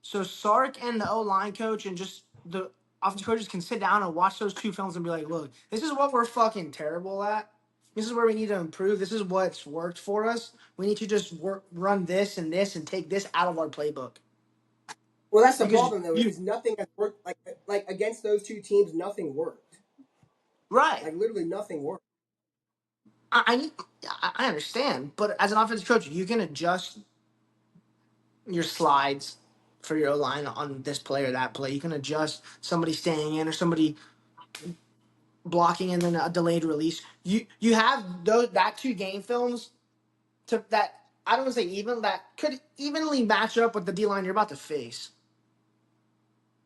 So Sark and the O line coach and just the offensive coaches can sit down and watch those two films and be like, look, this is what we're fucking terrible at. This is where we need to improve. This is what's worked for us. We need to just run this and take this out of our playbook. Well, that's the Because problem though. you Is nothing has worked. Like against those two teams, nothing worked. right. Like literally nothing worked. I I understand, but as an offensive coach, you can adjust your slides for your line on this play or that play. You can adjust somebody staying in or somebody blocking and then a delayed release. You have those that two game films to that I don't want to say even that could evenly match up with the D line you're about to face.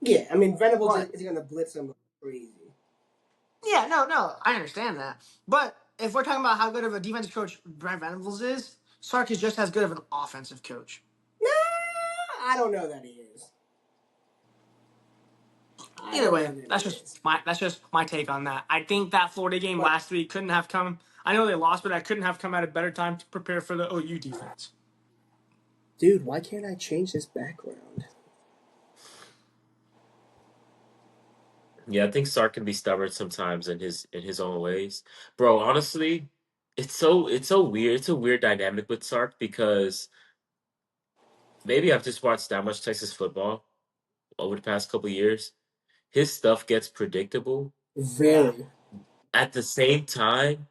Yeah, I mean Venables But is going to blitz him like crazy. yeah, no, I understand that. But if we're talking about how good of a defensive coach Brent Venables is, Sark is just as good of an offensive coach. Nah, I don't know that he is. I Either don't know way, that he is. that's just my take on that. I think that Florida game But last week couldn't have come. I know they lost, but I couldn't have come at a better time to prepare for the OU defense. dude, why can't I change this background? Yeah, I think Sark can be stubborn sometimes in his own ways. Bro, honestly, it's so weird. It's a weird dynamic with Sark because maybe I've just watched that much Texas football over the past couple years. His stuff gets predictable. Yeah, Very. At the same time,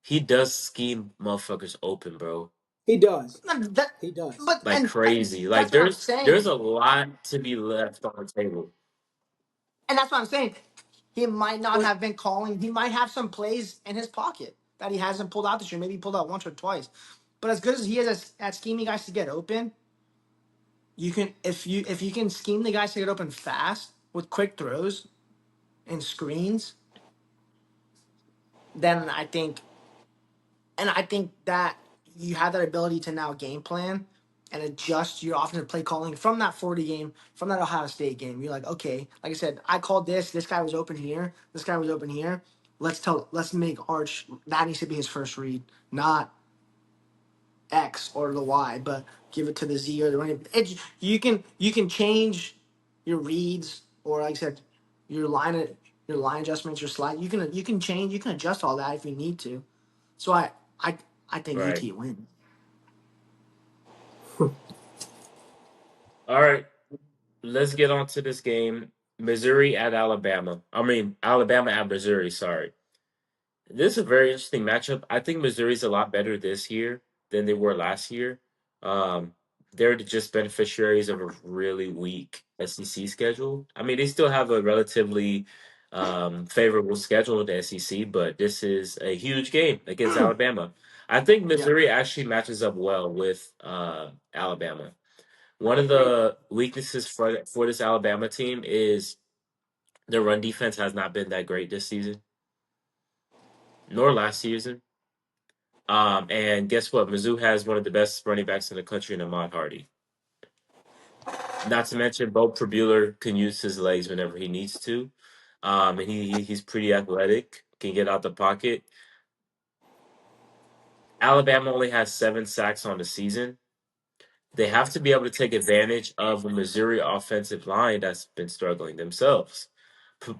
he does scheme motherfuckers open, bro. He does. that, He does. but Like crazy. Like that's what I'm there's saying, a lot to be left on the table. and that's what I'm saying. He might not But have been calling. He might have some plays in his pocket that he hasn't pulled out this year. Maybe he pulled out once or twice. But as good as he is at scheming guys to get open, you can if you can scheme the guys to get open fast with quick throws and screens, then I think that you have that ability to now game plan and adjust your offensive play calling from that 40 game, from that Ohio State game. You're like, okay, like I said, I called this guy was open here, this guy was open here. Let's make Arch that needs to be his first read, not X or the Y, but give it to the Z or the running. You can change your reads or like I said, your line your line adjustments, your slide. You can change, you can adjust all that if you need to. So I I think Right. UT wins. All right. Let's get on to this game. Missouri at Alabama. I mean, Alabama at Missouri, sorry. This is a very interesting matchup. I think Missouri's a lot better this year than they were last year. Um, they're just beneficiaries of a really weak SEC schedule. I mean, they still have a relatively favorable schedule in the SEC, but this is a huge game against Alabama. I think Yeah, Missouri actually matches up well with Alabama. One I of agree. the weaknesses for this Alabama team is their run defense has not been that great this season, nor last season. And guess what? Mizzou has one of the best running backs in the country in Ahmad Hardy. Not to mention, Bo Prebueller can use his legs whenever he needs to. And he's pretty athletic, can get out the pocket. Alabama only has 7 sacks on the season. They have to be able to take advantage of a Missouri offensive line that's been struggling themselves.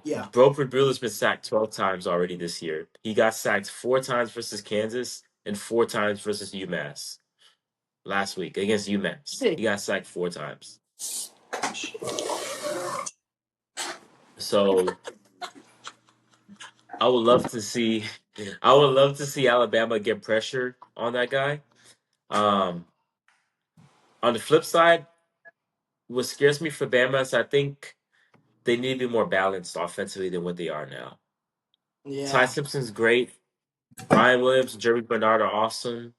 Yeah. Bro Prebueller's been sacked 12 times already this year. He got sacked 4 times versus Kansas and 4 times versus UMass. Last week against UMass. See. He got sacked 4 times. So I would love to see Alabama get pressure on that guy. Um, on the flip side, what scares me for Bama is I think they need to be more balanced offensively than what they are now. Ty Yeah. Simpson's great. Ryan Williams and Jeremy Bernard are awesome.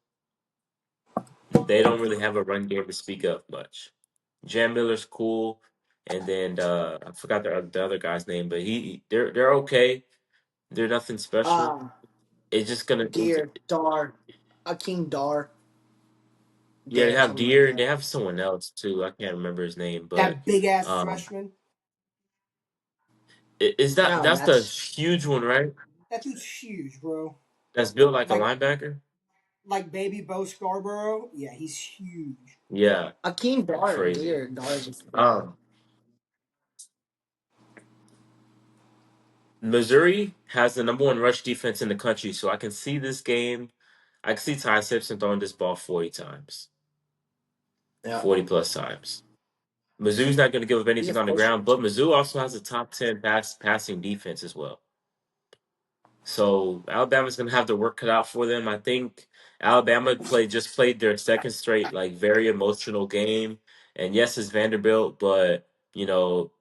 They don't really have a run game to speak of much. Jam Miller's cool, and then I forgot the other guy's name, but they're okay. They're nothing special. Uh It's just gonna Deer, Dar, Akeem Dar, yeah. They Dare, have something like Deer. They that. have someone else too. I can't remember his name, but that big ass um, freshman, is that No, that's the that's huge one, right? that dude's huge, bro. That's built like a Like linebacker. like baby Bo Scarborough. Yeah, he's huge. Yeah, Akeem Dar and crazy. Deer. Dar is yeah. Um, Missouri has the number one rush defense in the country, so I can see this game. I can see Ty Simpson throwing this ball 40 times, Yeah. 40 plus times. Mizzou's not going to give up Yeah, anything of on the course. ground, but Mizzou also has a top 10 passing defense as well. So Alabama's gonna have to work cut out for them. I think Alabama played their second straight like very emotional game. And yes, it's Vanderbilt, but you know,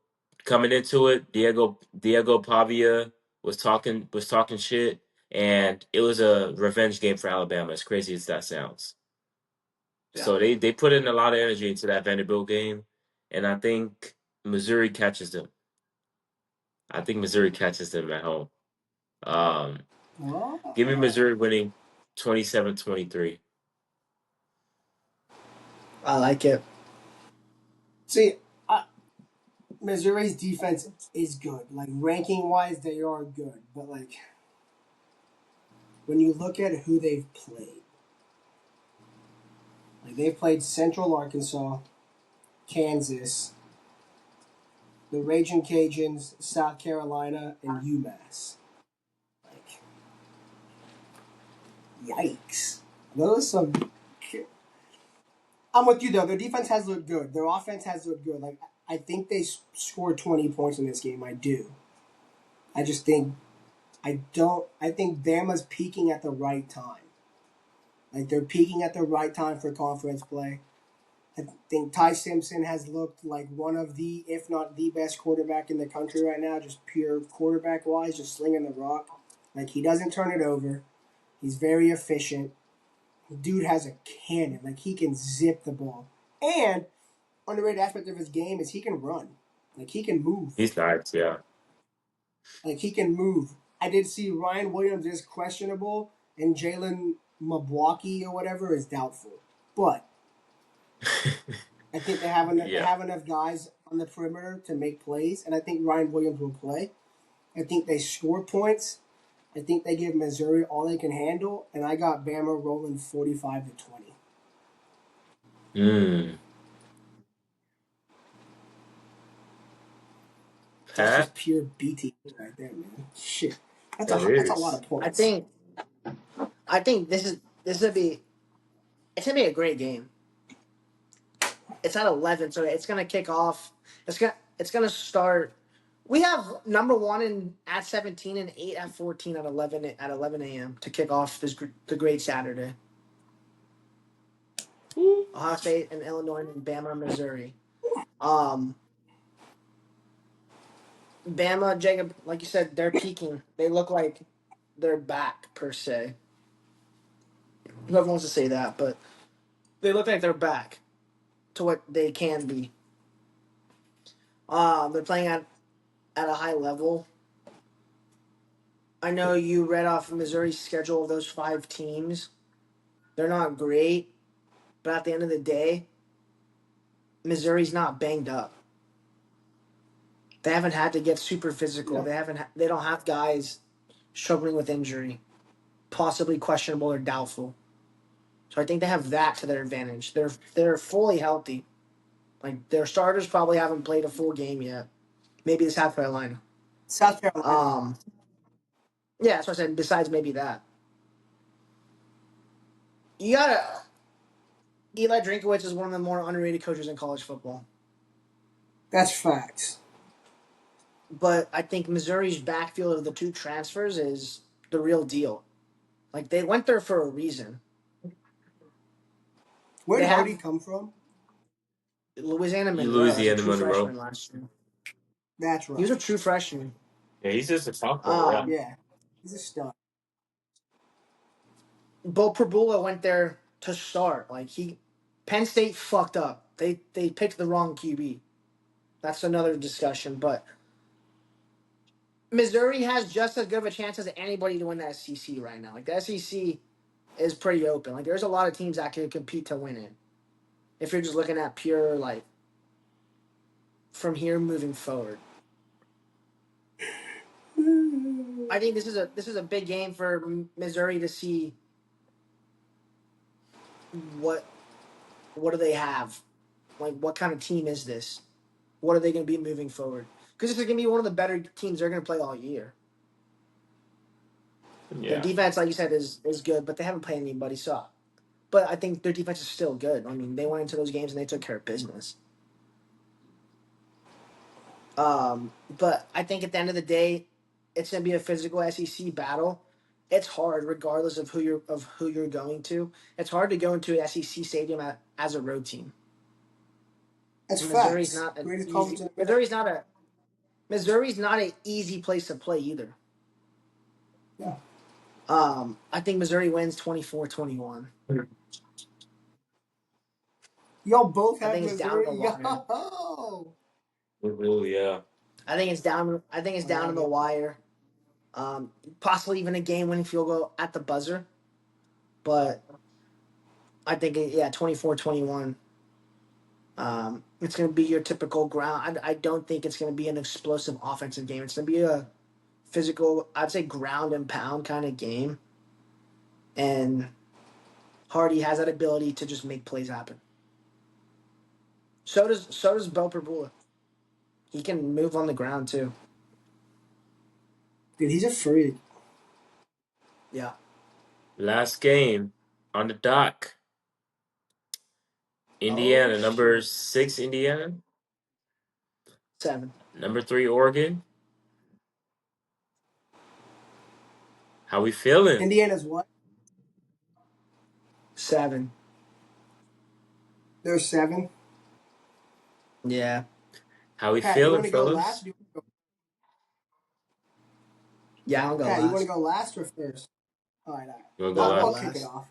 coming into it, Diego Pavia was talking shit, and it was a revenge game for Alabama. As crazy as that sounds. Yeah. So they put in a lot of energy into that Vanderbilt game, and I think Missouri catches them. I think Missouri catches them at home. Um, Give me Oh. Missouri winning 27-23. I like it. See, Missouri's defense is good. Like ranking wise, they are good. But like when you look at who they've played, like they've played Central Arkansas, Kansas, the Raging Cajuns, South Carolina, and UMass. Like, yikes! Those are some. I'm with you though. Their defense has looked good. Their offense has looked good. Like I think they scored 20 points in this game. I do. I just think I don't. I think Bama's peaking at the right time. Like they're peaking at the right time for conference play. I think Ty Simpson has looked like one of the, if not the best quarterback in the country right now, just pure quarterback wise, just slinging the rock. Like he doesn't turn it over. He's very efficient. Dude has a cannon. Like he can zip the ball. And underrated aspect of his game is he can run. Like he can move. He's nice, yeah. Like he can move. I did see Ryan Williams is questionable and Jalen Mabwaki or whatever is doubtful. But I think they Yeah. have enough guys on the perimeter to make plays, and I think Ryan Williams will play. I think they score points. I think they give Missouri all they can handle, and I got Bama rolling 45-20. Mm. That's just Pat, pure BT right there, man. Shit, that that's a lot is. of I points. think I think this would be it's gonna be a great game. It's at 11, so it's gonna kick off. It's gonna start. We have number one in at 17 and 8 at 14 at 11 a.m. to kick off the great Saturday. Ohio State and Illinois and Bama, Missouri. Um, Bama, Jacob, like you said, they're peaking. They look like they're back per se. Whoever wants to say that, but they look like they're back to what they can be. They're playing at a high level. I know you read off Missouri's schedule of those 5 teams. They're not great, but at the end of the day, Missouri's not banged up. They haven't had to get super physical. No, They don't have guys struggling with injury, possibly questionable or doubtful. So I think they have that to their advantage. They're fully healthy. Like their starters probably haven't played a full game yet. Maybe the South Carolina. South Carolina. Um, yeah, that's what I said. Besides maybe that, you gotta. Eli Drinkowitz is one of the more underrated coaches in college football. That's facts. But I think Missouri's backfield of the 2 transfers is the real deal. Like they went there for a reason. Where'd They Hardy have come from? Louisiana You Monroe as a Louisiana true Monroe. freshman last year. That's He was a right. true freshman. Yeah, he's just a sophomore, yeah. Um, Yeah, he's a stud. Bo Prabula went there to start. Penn State fucked up. They picked the wrong QB. That's another discussion. But Missouri has just as good of a chance as anybody to win the SEC right now. Like the SEC is pretty open. Like there's a lot of teams that can compete to win it. If you're just looking at pure like from here moving forward. I think this is a big game for Missouri to see what what do they have, like what kind of team is this? What are they going to be moving forward? Because this is going to be one of the better teams they're going to play all year. Their Yeah. defense, like you said, is good, but they haven't played anybody. So, but I think their defense is still good. I mean, they went into those games and they took care of business. But I think at the end of the day, it's gonna be a physical SEC battle. It's hard, regardless of who you're going to. It's hard to go into an SEC stadium as a road team. That's Missouri's facts. not an Greatest easy. conference in America. Missouri's not an easy place to play either. Yeah. I think Missouri wins 24-21. Y'all both I have think it's down to the Missouri. wire. Yo. Yeah. I think it's down. I think it's I down to like the it. wire. Possibly even a game-winning field goal at the buzzer. But I think, 24-21. It's going to be your typical ground. I don't think it's going to be an explosive offensive game. It's going to be a physical, I'd say ground and pound kind of game. And Hardy has that ability to just make plays happen. So does Bo Perbula. He can move on the ground too. Dude, he's a freak. Yeah. Last game on the dock. Indiana, Oh number shoot. 6, Indiana. 7. Number 3, Oregon. How we feeling? Indiana's what? 7. They're 7. Yeah. How we Pat, you feeling, want to go last? fellas? Or do you wanna go, Yeah, I'll go Pat, you want to last. go last or first? All right, all right. You wanna go I'll go I'll last? kick it last. off.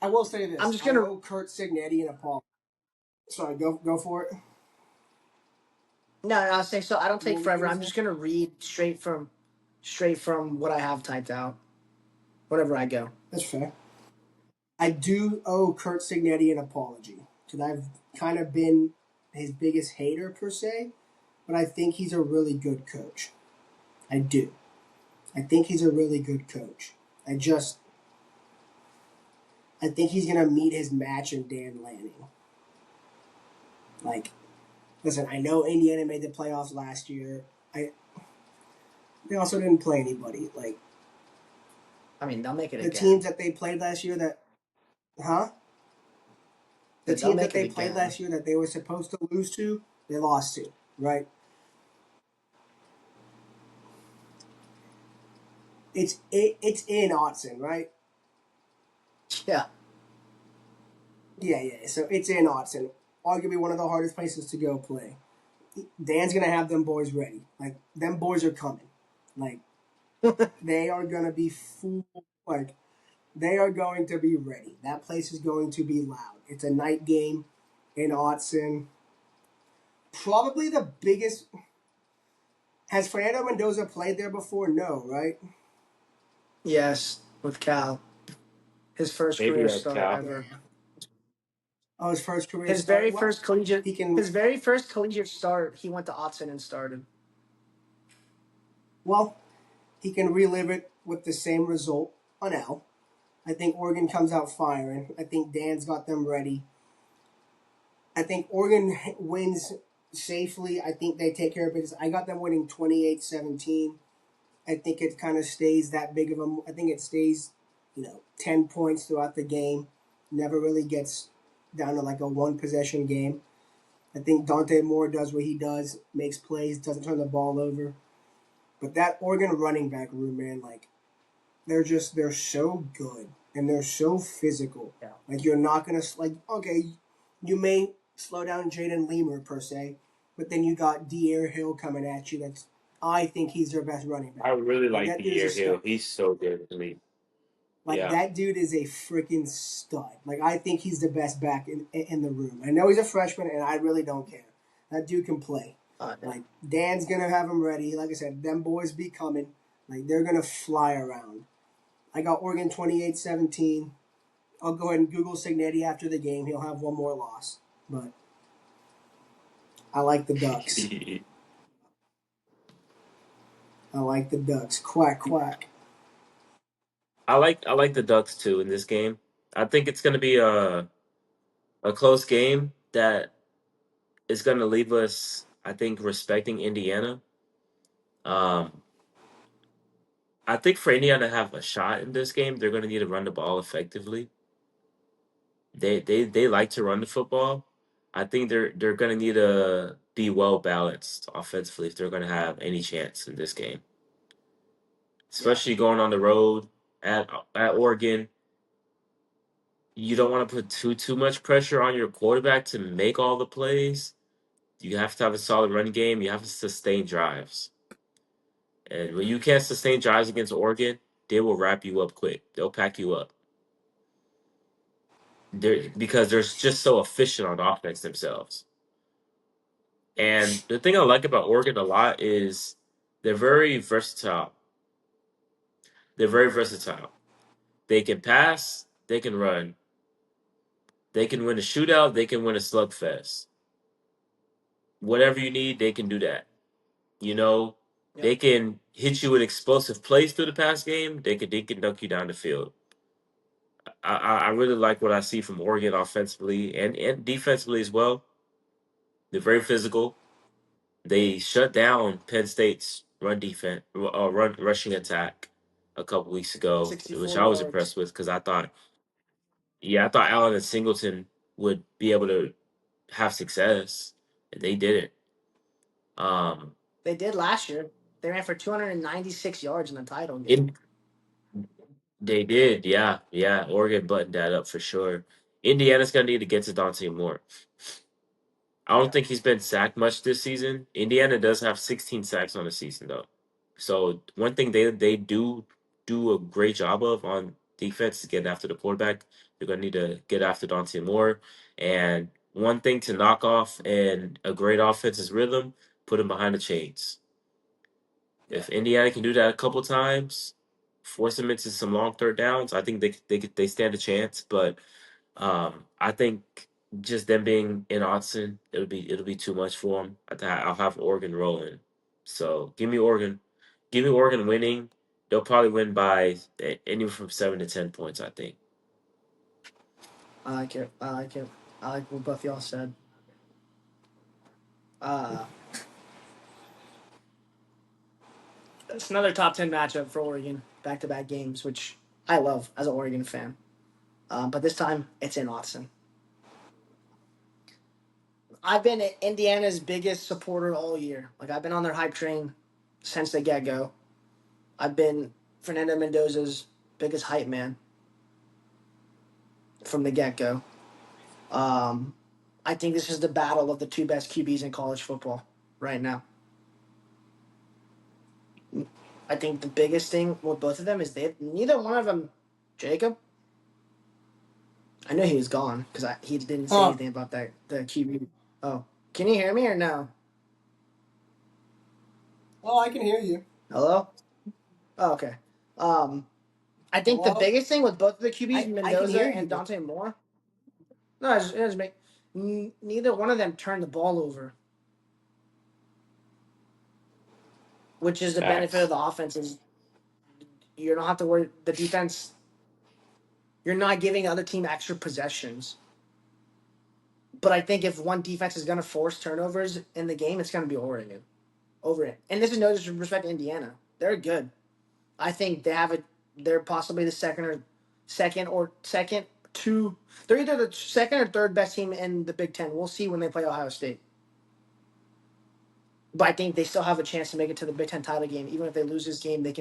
I will say I'm this: just I gonna owe Kurt Signetti and a Paul. Sorry, go for it. no, I'll say so. I don't take What were you forever. gonna I'm say? just gonna read straight from what I have typed out. Whatever I go. That's fair. I do owe Kurt Signetti an apology because I've kind of been his biggest hater per se, but I think he's a really good coach. I do. I think he's a really good coach. I think he's gonna meet his match in Dan Lanning. Like, listen, I know Indiana made the playoffs last year. They also didn't play anybody. Like I mean, they'll make it the again. teams that they played last year that huh? The They'll teams that make they it played again. last year that they were supposed to lose to, they lost to, right? It's in Autzen, right? Yeah. Yeah. So it's in Autzen, arguably one of the hardest places to go play. Dan's gonna have them boys ready. Like them boys are coming. Like they are gonna be full. Like they are going to be ready. That place is going to be loud. It's a night game in Autzen. Probably the biggest. Has Fernando Mendoza played there before? No, right? Yes, with Cal. His first Maybe career at start Cal. ever. Oh, his first career His start. very Well, first collegiate he can. his very first collegiate start, he went to Autzen and started. Well, he can relive it with the same result on L. I think Oregon comes out firing. I think Dan's got them ready. I think Oregon wins safely. I think they take care of business. I got them winning 28-17. I think it kind of stays that big of a. I think it stays, 10 points throughout the game. Never really gets down to like a one possession game. I think Dante Moore does what he does, makes plays, doesn't turn the ball over. But that Oregon running back room, man, like they're so good and they're so physical. Yeah. Like you're not gonna okay, you may slow down Jaden Lemur per se, but then you got De'Aaron Hill coming at you. I think he's their best running back. I really like That the dude's a year Hill. stud. He's so good to me. Like Yeah. that dude is a freaking stud. Like I think he's the best back in the room. I know he's a freshman, and I really don't care. That dude can play. Like Dan's gonna have him ready. Like I said, them boys be coming. Like they're gonna fly around. I got Oregon 28-17. I'll go ahead and Google Signetti after the game. He'll have one more loss, but I like the Ducks. I like the Ducks. Quack quack. I like the Ducks too in this game. I think it's gonna be a close game that is gonna leave us, I think, respecting Indiana. Um, I think for Indiana to have a shot in this game, they're gonna need to run the ball effectively. They like to run the football. I think they're gonna need to be well balanced offensively if they're going to have any chance in this game. Especially going on the road at Oregon. You don't want to put too much pressure on your quarterback to make all the plays. You have to have a solid run game. You have to sustain drives. And when you can't sustain drives against Oregon, they will wrap you up quick. They'll pack you up. Because they're just so efficient on offense themselves. And the thing I like about Oregon a lot is they're very versatile. They're very versatile. They can pass, they can run, they can win a shootout, they can win a slugfest. Whatever you need, they can do that. You know, they can hit you with explosive plays through the pass game. They can dunk you down the field. I really like what I see from Oregon offensively and defensively as well. They're very physical. They shut down Penn State's run defense, run rushing attack a couple weeks ago, 64 which I was yards. impressed with because I thought Allen and Singleton would be able to have success, and they didn't. They did last year. They ran for 296 yards in the title game. They did, yeah. Oregon buttoned that up for sure. Indiana's gonna need to get to Dante Moore. I don't think he's been sacked much this season. Indiana does have 16 sacks on the season though. So one thing they do a great job of on defense is getting after the quarterback. They're gonna need to get after Dante Moore. And one thing to knock off and a great offense's rhythm, put him behind the chains. If Indiana can do that a couple times, force them into some long third downs, I think they stand a chance. But I think just them being in Austin, it'll be too much for them. I'll have Oregon rolling. So give me Oregon winning. They'll probably win by anywhere from 7 to 10 points. I think. I like it. I like it. I like what both y'all said. It's another top 10 matchup for Oregon, back-to-back games, which I love as an Oregon fan. But this time, it's in Austin. I've been Indiana's biggest supporter all year. Like, I've been on their hype train since the get-go. I've been Fernando Mendoza's biggest hype man from the get-go. I think this is the battle of the two best QBs in college football right now. I think the biggest thing with both of them is neither one of them, Jacob. I know he was gone because he didn't say anything about that the QB. Oh, can you hear me or no? Oh, I can hear you. Hello. Oh, okay. I think the biggest thing with both of the QBs, Mendoza and Dante Moore. No, it doesn't make. Neither one of them turned the ball over, which is the benefit of the offense. Is you don't have to worry. The defense. You're not giving the other team extra possessions. But I think if one defense is going to force turnovers in the game, it's going to be Oregon over it. And this is no disrespect to Indiana. They're good. I think they're possibly the second two. They're either the second or third best team in the Big Ten. We'll see when they play Ohio State. But I think they still have a chance to make it to the Big Ten title game. Even if they lose this game, they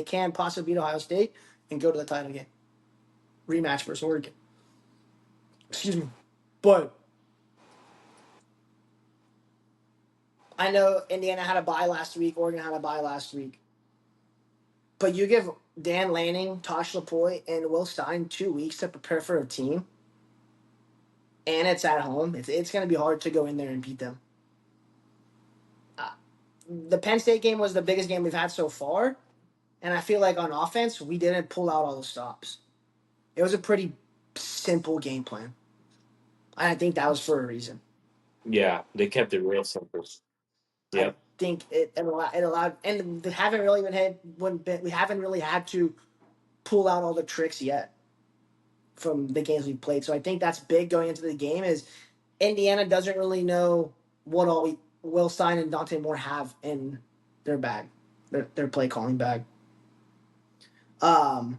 can possibly beat Ohio State and go to the title game. Rematch versus Oregon. Excuse me. But I know Indiana had a bye last week. Oregon had a bye last week. But you give Dan Lanning, Tosh Lapoy, and Will Stein 2 weeks to prepare for a team, and it's at home. It's going to be hard to go in there and beat them. The Penn State game was the biggest game we've had so far, and I feel like on offense, we didn't pull out all the stops. It was a pretty simple game plan. And I think that was for a reason. Yeah, they kept it real simple. Yeah. I think it allowed, and we haven't really we haven't really had to pull out all the tricks yet from the games we've played. So I think that's big going into the game is Indiana doesn't really know what all Will Stein and Dante Moore have in their bag, their play calling bag. The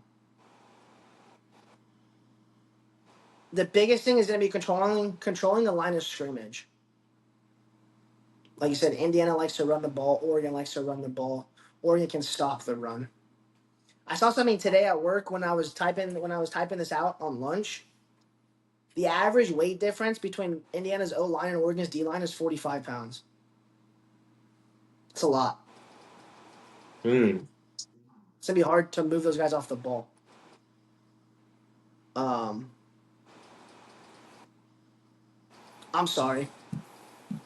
biggest thing is going to be controlling the line of scrimmage. Like you said, Indiana likes to run the ball. Oregon likes to run the ball. Oregon can stop the run. I saw something today at work when I was typing this out on lunch. The average weight difference between Indiana's O line and Oregon's D line is 45 pounds. It's a lot. Mm. It's gonna be hard to move those guys off the ball. I'm sorry.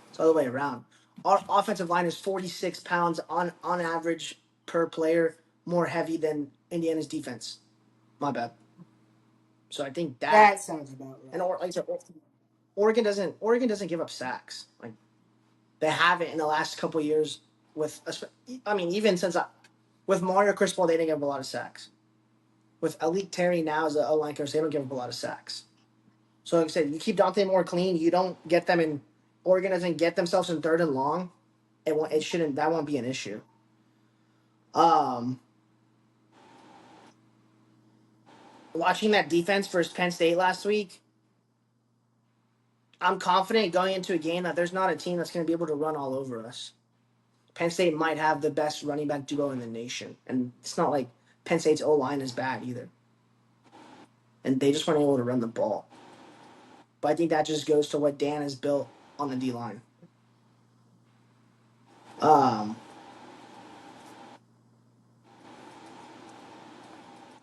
It's the other way around. Our offensive line is 46 pounds on average per player, more heavy than Indiana's defense. My bad. So I think That sounds about right. and like I said, Oregon doesn't give up sacks. Like they haven't in the last couple of years. I mean, even since with Mario Cristobal, they didn't give up a lot of sacks. With Alik Terry now as the O line coach, they don't give up a lot of sacks. So like I said, you keep Dante Moore clean. You don't get them in. Oregon doesn't get themselves in 3rd and long. It shouldn't. That won't be an issue. Watching that defense versus Penn State last week, I'm confident going into a game that there's not a team that's going to be able to run all over us. Penn State might have the best running back duo in the nation, and it's not like Penn State's O line is bad either. And they just weren't able to run the ball. But I think that just goes to what Dan has built on the D line.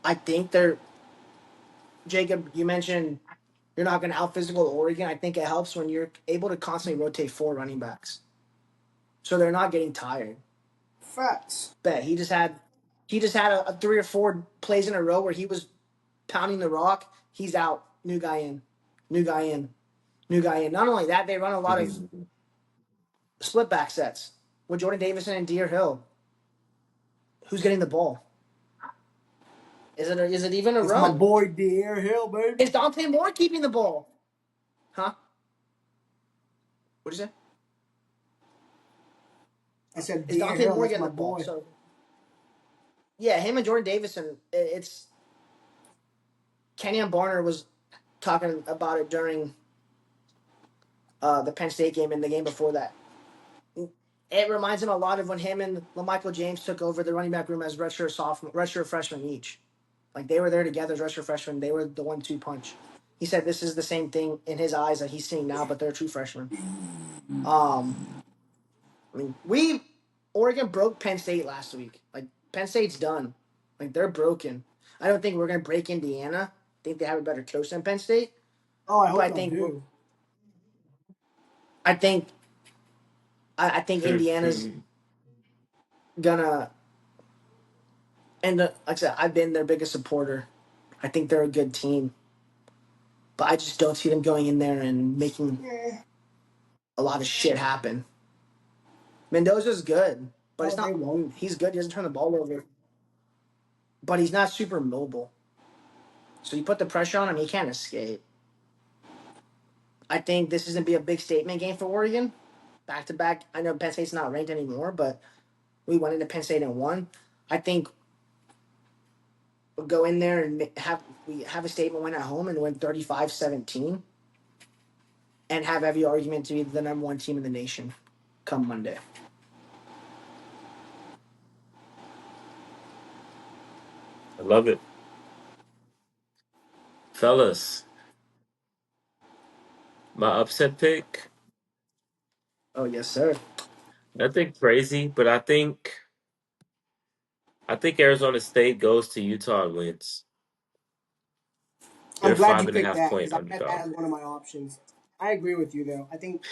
I think Jacob, you mentioned you're not going to out physical Oregon. I think it helps when you're able to constantly rotate 4 running backs, so they're not getting tired. Facts. Bet he just had a 3 or 4 plays in a row where he was pounding the rock. He's out. New guy in. New guy in. New guy in. Not only that, they run a lot of split back sets with Jordan Davison and Deer Hill. Who's getting the ball? Is it even a It's run? my boy Deer Hill, baby. Is Dante Moore keeping the ball? Huh? What'd you say? I said Is Deer Dante Hill, Moore that's getting my the ball? boy. So yeah, him and Jordan Davison. It's Kenyon Barner was talking about it during the Penn State game and the game before that. It reminds him a lot of when him and LaMichael James took over the running back room as redshirt freshmen each. Like they were there together as redshirt freshmen. They were the 1-2 punch. He said this is the same thing in his eyes that he's seeing now, but they're true freshmen. I mean, Oregon broke Penn State last week. Like Penn State's done. Like they're broken. I don't think we're gonna break Indiana. I think they have a better coach than Penn State. Oh, I hope But they do. I think Indiana's gonna. And like I said, I've been their biggest supporter. I think they're a good team, but I just don't see them going in there and making a lot of shit happen. Mendoza's good, but it's No, they not. won't. He's good. He doesn't turn the ball over, but he's not super mobile. So you put the pressure on him, he can't escape. I think this is gonna be a big statement game for Oregon. Back to back. I know Penn State's not ranked anymore, but we went into Penn State and won. I think we'll go in there and have a statement win at home and win 35-17 and have every argument to be the number 1 team in the nation come Monday. I love it. Fellas, my upset pick, Oh yes, sir. nothing crazy, but I think Arizona State goes to Utah and wins. I'm They're glad you five and a picked half that point because I had that underdog. as one of my options. I agree with you though. I think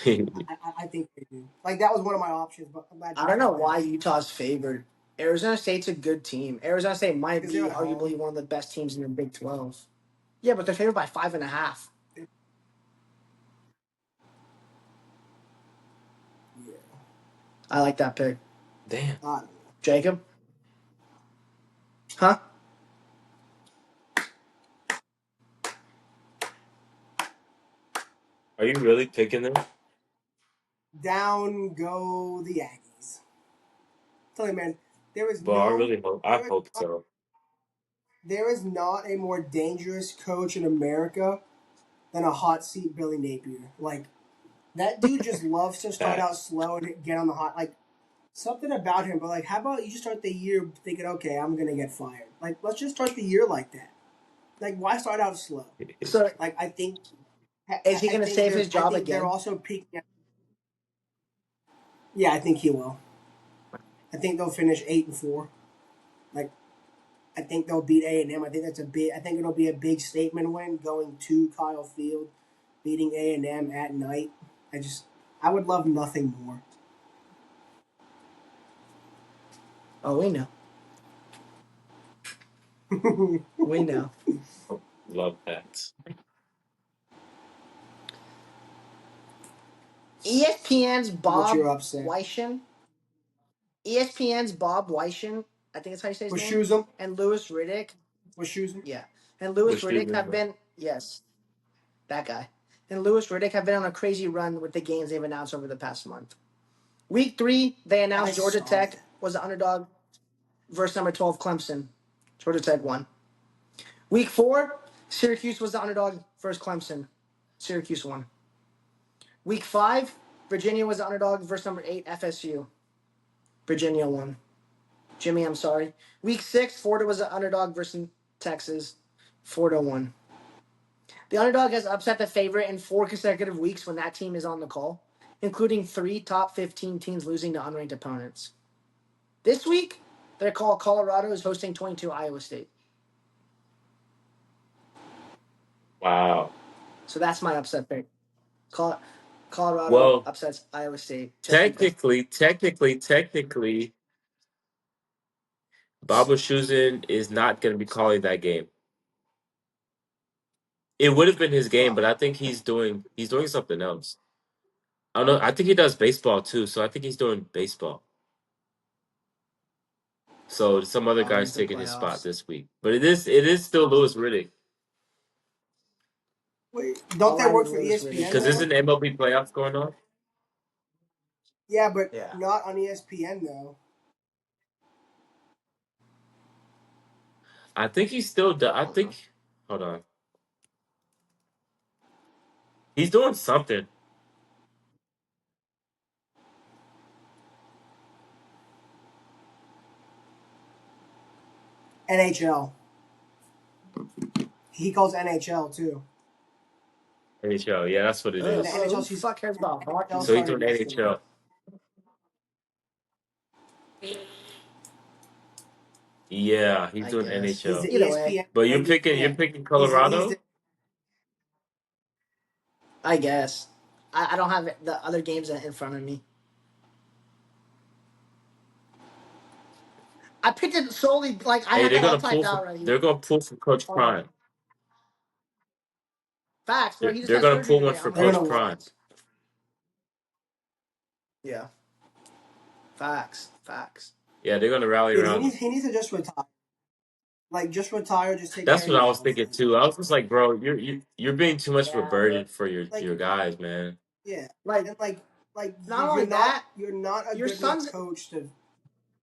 I think they do. Like that was one of my options, but I'm glad. I don't know why Utah's favored. Arizona State's a good team. Arizona State might Because be they're at arguably home. one of the best teams in the Big 12. Yeah, but they're favored by 5.5. Yeah. I like that pick. Damn. I don't know. Jacob? Huh? Are you really picking them? Down go the Aggies. Tell you, man, there is Well, I no, really hope. I hope so. there is not a more dangerous coach in America than a hot seat Billy Napier. Like That dude just loves to start out slow and get on the hot. Like something about him. But like, how about you just start the year thinking, okay, I'm gonna get fired. Like, let's just start the year like that. Like, why start out slow? So Like, I think. is he gonna save his I job think they're again? also peaking. Yeah, I think he will. I think they'll finish 8-4. Like, I think they'll beat A&M. I think that's a big. I think it'll be a big statement win going to Kyle Field, beating A&M at night. I would love nothing more. Oh, we know. We know. Love that. ESPN's What's Bob your upset? Weishan. ESPN's Bob Weishan. I think that's how you say his With name. shoes him. And Louis Riddick. With shoes him. Yeah. And Louis Which dude Riddick have remember? been that guy. And Louis Riddick have been on a crazy run with the games they've announced over the past month. Week 3, they I announced Georgia saw Tech that. was the underdog versus number 12 Clemson. Georgia Tech won. Week 4, Syracuse was the underdog versus Clemson. Syracuse won. Week 5, Virginia was the underdog versus number 8 FSU. Virginia won. Jimmy, I'm sorry. Week 6, Florida was the underdog versus Texas. Florida won. The underdog has upset the favorite in 4 consecutive weeks when that team is on the call, including 3 top 15 teams losing to unranked opponents. This week, their call Colorado is hosting 22 Iowa State. Wow. So that's my upset pick. Colorado Well, upsets Iowa State just because. technically, Baba Shuzen is not going to be calling that game. It would have been his game, Fuck. but I think he's doing something else. I don't know. I think he does baseball too, so I think he's doing baseball. So some other Going guy's into the taking his spot playoffs. this week, but it is still Louis Riddick Wait, don't they work Alrighty, for Louis Riddick. ESPN because now? isn't MLB playoffs going on? Yeah, but Yeah. not on ESPN though. I think he's still. I think. Hold on. He's doing something. NHL. He calls NHL too. NHL. Yeah, that's what it And the is. Bro, who NHL the season. fuck cares about hockey? NHL So he's started doing yesterday. NHL. Yeah, he's I doing guess. He's NHL. the Either way, ESPN. But you're Like, picking yeah, you're picking he's the Colorado. I guess. I don't have the other games in front of me. I picked it solely like I Hey, have they're it all gonna typed pull out for right they're here. gonna pull for Coach Hold on. Prime. Facts, bro. He just They're had gonna surgery pull one today. for I'm they're like, Coach gonna what? Prime. what? Yeah. Facts. Facts. Yeah, they're gonna rally Dude, around him. he needs to just retire. Like just retire, just take care That's of what your I was health. thinking Like, too. I was just like, bro, you're being too much of a Yeah, bro. burden for like your guys, man. yeah, Like, and like not only that, you're not a your good enough son's coach to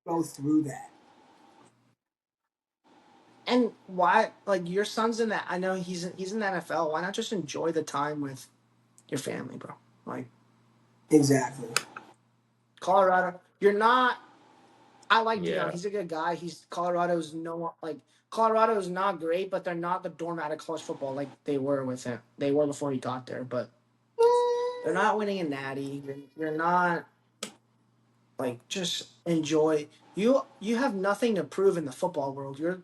go through that. and why like your son's in that. I know he's in the NFL. Why not just enjoy the time with your family, bro? Like Exactly. Colorado, you're not. I like Dion. Yeah. He's a good guy. Colorado is not great, but they're not the doormat of college football like they were with him. They were before he got there, but they're not winning a natty. You're not like just enjoy. You have nothing to prove in the football world. You're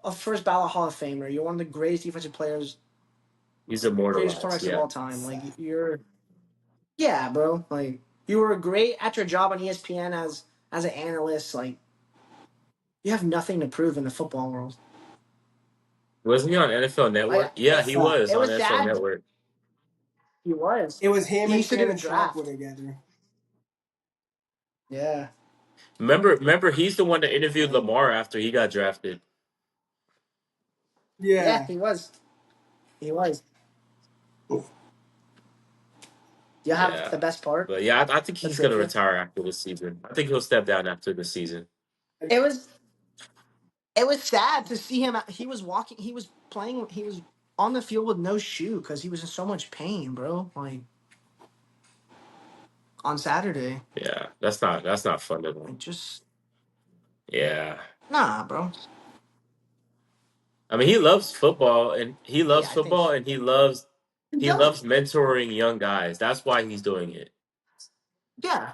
a first ballot Hall of Famer. You're one of the greatest defensive players, He's greatest immortalized. quarterbacks of Yeah. all time. Like you're, yeah, bro. Like you were great at your job on ESPN as an analyst. Like you have nothing to prove in the football world. Wasn't he on NFL Network? Like Yeah, he was it on was NFL sad. Network. He was. It was him He and used to do the Shannon Sharp were draft. together. Yeah. Remember, he's the one that interviewed Like, Lamar after he got drafted. Yeah, yeah. he was. He was. You have Yeah. the best part? But yeah, I think The he's gonna trivia. retire after this season. I think he'll step down after the season. It was sad to see him. He was walking. He was playing. He was on the field with no shoe because he was in so much pain, bro. Like on Saturday. Yeah, that's not fun at all. Like just Yeah. nah, bro. I mean, he loves football and he Yeah, loves I think football and he he does. loves mentoring young guys. That's why he's doing it. Yeah,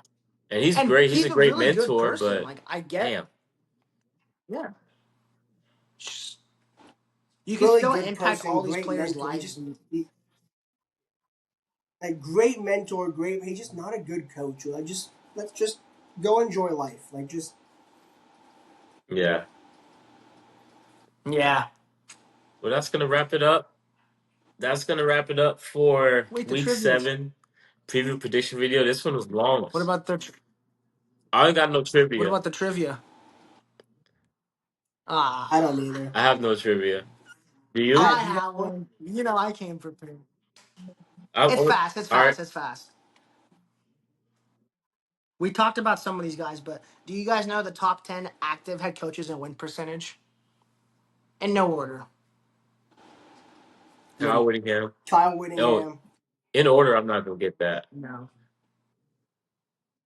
And he's and great. He's a he's a great really good mentor, person. but Like I get. damn. Yeah, Just- you can Really still good impact person, all these great players' mentor. lives. A great mentor, great. He's just not a good coach. Like just let's just go enjoy life. Like just Yeah. Yeah. Well, that's gonna wrap it up. That's gonna wrap it up for Wait, the week trivia's. 7 preview prediction video. This one was long. What about the I ain't got no What trivia. about the trivia? I don't Ah, either. I have no trivia. Do you? Pat, I you got have one? one. You know, I came prepared. I'm It's all fast. It's right. fast. It's fast. We talked about some of these guys, but do you guys know the top 10 active head coaches and win percentage? In no order. Yeah, Kyle Whittingham. Kyle Oh, Whittingham. in order, I'm not gonna get that. No.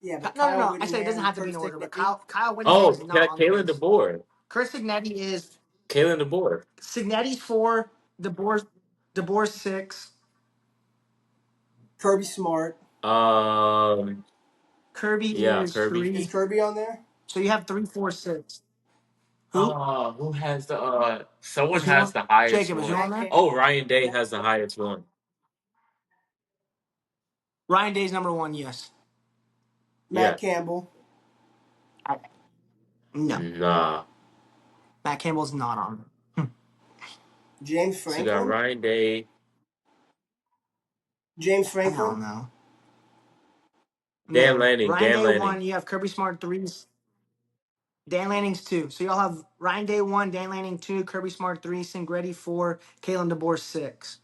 Yeah, but No, no, Kyle no. I say it doesn't Whittingham, have to be Kurt in order, but Signetti. Kyle Whittingham is Oh, not on the Kalen list. DeBoer. Kurt Signetti is Kalen DeBoer. Signetti's 4, DeBoer's 6, Kirby Smart. Um, Kirby yeah, is Kirby. Is 3. Kirby on there? So you have 3, 4, 6. Who? Who has the someone Is who has on? the highest Jacob, is who one. on Matt there? Oh, Ryan Day Matt has the highest one. Ryan Day's number 1, yes. Matt Yeah. Campbell. I, no. Nah. Matt Campbell's not on. James So you got Franklin. Ryan Day, James Hell Franklin. no. Dan No. Lanning, Ryan Dan Day Lanning. 1, you have Kirby Smart 3, Dan Lanning's 2. So y'all have Ryan Day 1, Dan Lanning 2, Kirby Smart 3, Singretti 4, Kalen DeBoer 6.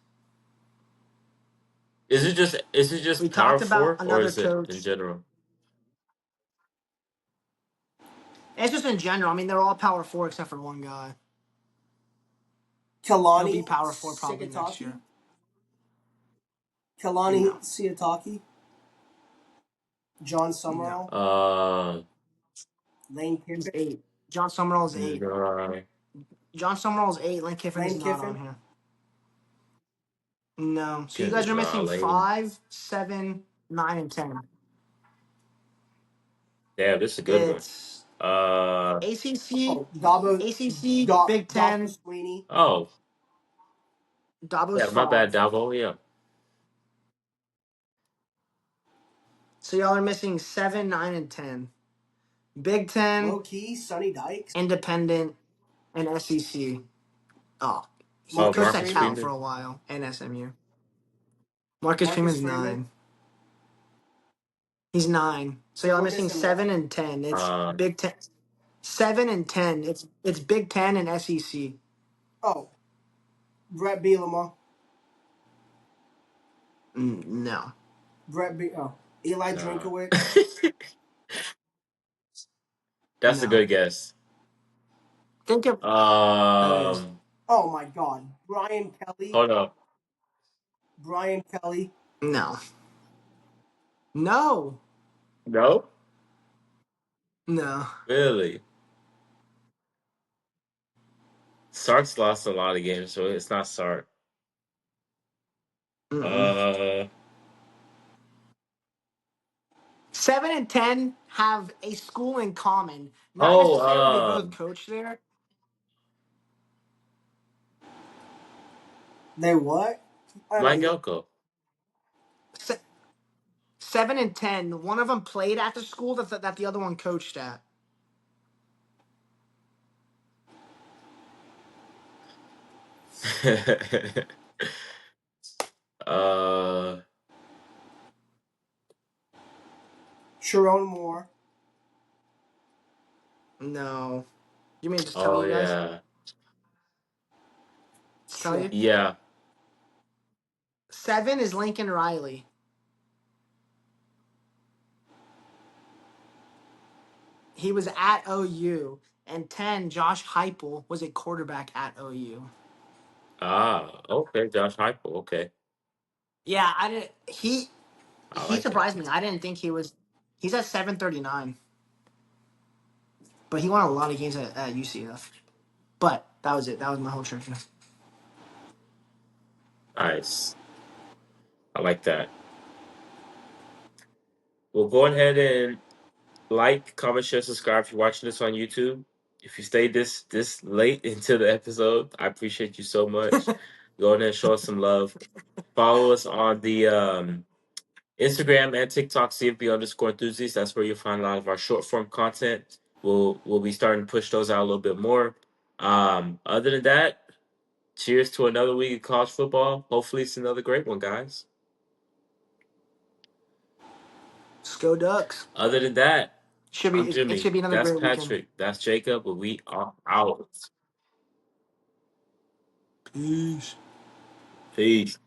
Is it just We talked Power about Four or another is it in coach. general? It's just in general. I mean, they're all power 4 except for one guy. He'll be Kalani power 4 probably next Sikataki. year. Kalani No. Siataki. John No. Summerall. Uh, Lane He's Kiffin. 8. John Summerall's 8. nah, John Summerall's 8. Lane Kiffin is Lane not on Kiffin. here. No. So you guys are nah, missing Lane. 5, 7, 9, and 10. Damn, this is a good one. It's Uh, ACC, Oh, Dabo. Big Dabo 10. Sweeney. oh, Dabo's yeah, my bad, 5. Davo. Yeah. So y'all are missing 7, 9, and 10. Big 10, Low key. Sonny Dykes. Independent, and SEC. Oh, he Oh, Marcus coached at Marcus Cal Freeman. for Freeman. a while and SMU. Marcus Marcus Freeman's Freeman. 9. He's 9. So y'all are We're missing missing one. 7 and 10. It's Uh, Big 10. 7 and 10. It's Big 10 and SEC. Oh, Brett Bielema. No. Eli nah. Drinkowitz. That's a No. good guess. Think of that is. Oh my God. Brian Kelly. Hold up. Brian Kelly. No. No. No, No. really. Sark's lost a lot of games, so it's not Sark. Mm-mm. Uh, 7 and 10 have a school in common. Not oh, necessarily they both coach there. They what? I Mike mean, Elko. Se- 7 and 10. One of them played at the school that the other one coached at. uh, Sharon Moore. No. You mean just tell oh you guys? yeah, Just tell Sure. you? yeah. 7 is Lincoln Riley. He was at OU. And 10, Josh Heupel was a quarterback at OU. Ah, okay, Josh Heupel. Okay, Yeah, I didn't. I He like that. surprised me. I didn't think he was. He's at 739, but he won a lot of games at UCF. But that was it. That was my whole trivia. Nice. I like that. Well, go ahead and like, comment, share, subscribe if you're watching this on YouTube. If you stayed this late into the episode, I appreciate you so much. Go ahead and show us some love. Follow us on the Instagram and TikTok, CFB_enthusiast. That's where you'll find a lot of our short form content. We'll be starting to push those out a little bit more. Other than that, cheers to another week of college football. Hopefully, it's another great one, guys. Go Ducks. Other than that, Should I'm be. It Jimmy. should be another That's great weekend. Patrick. That's Jacob. But we are out. Peace. Peace.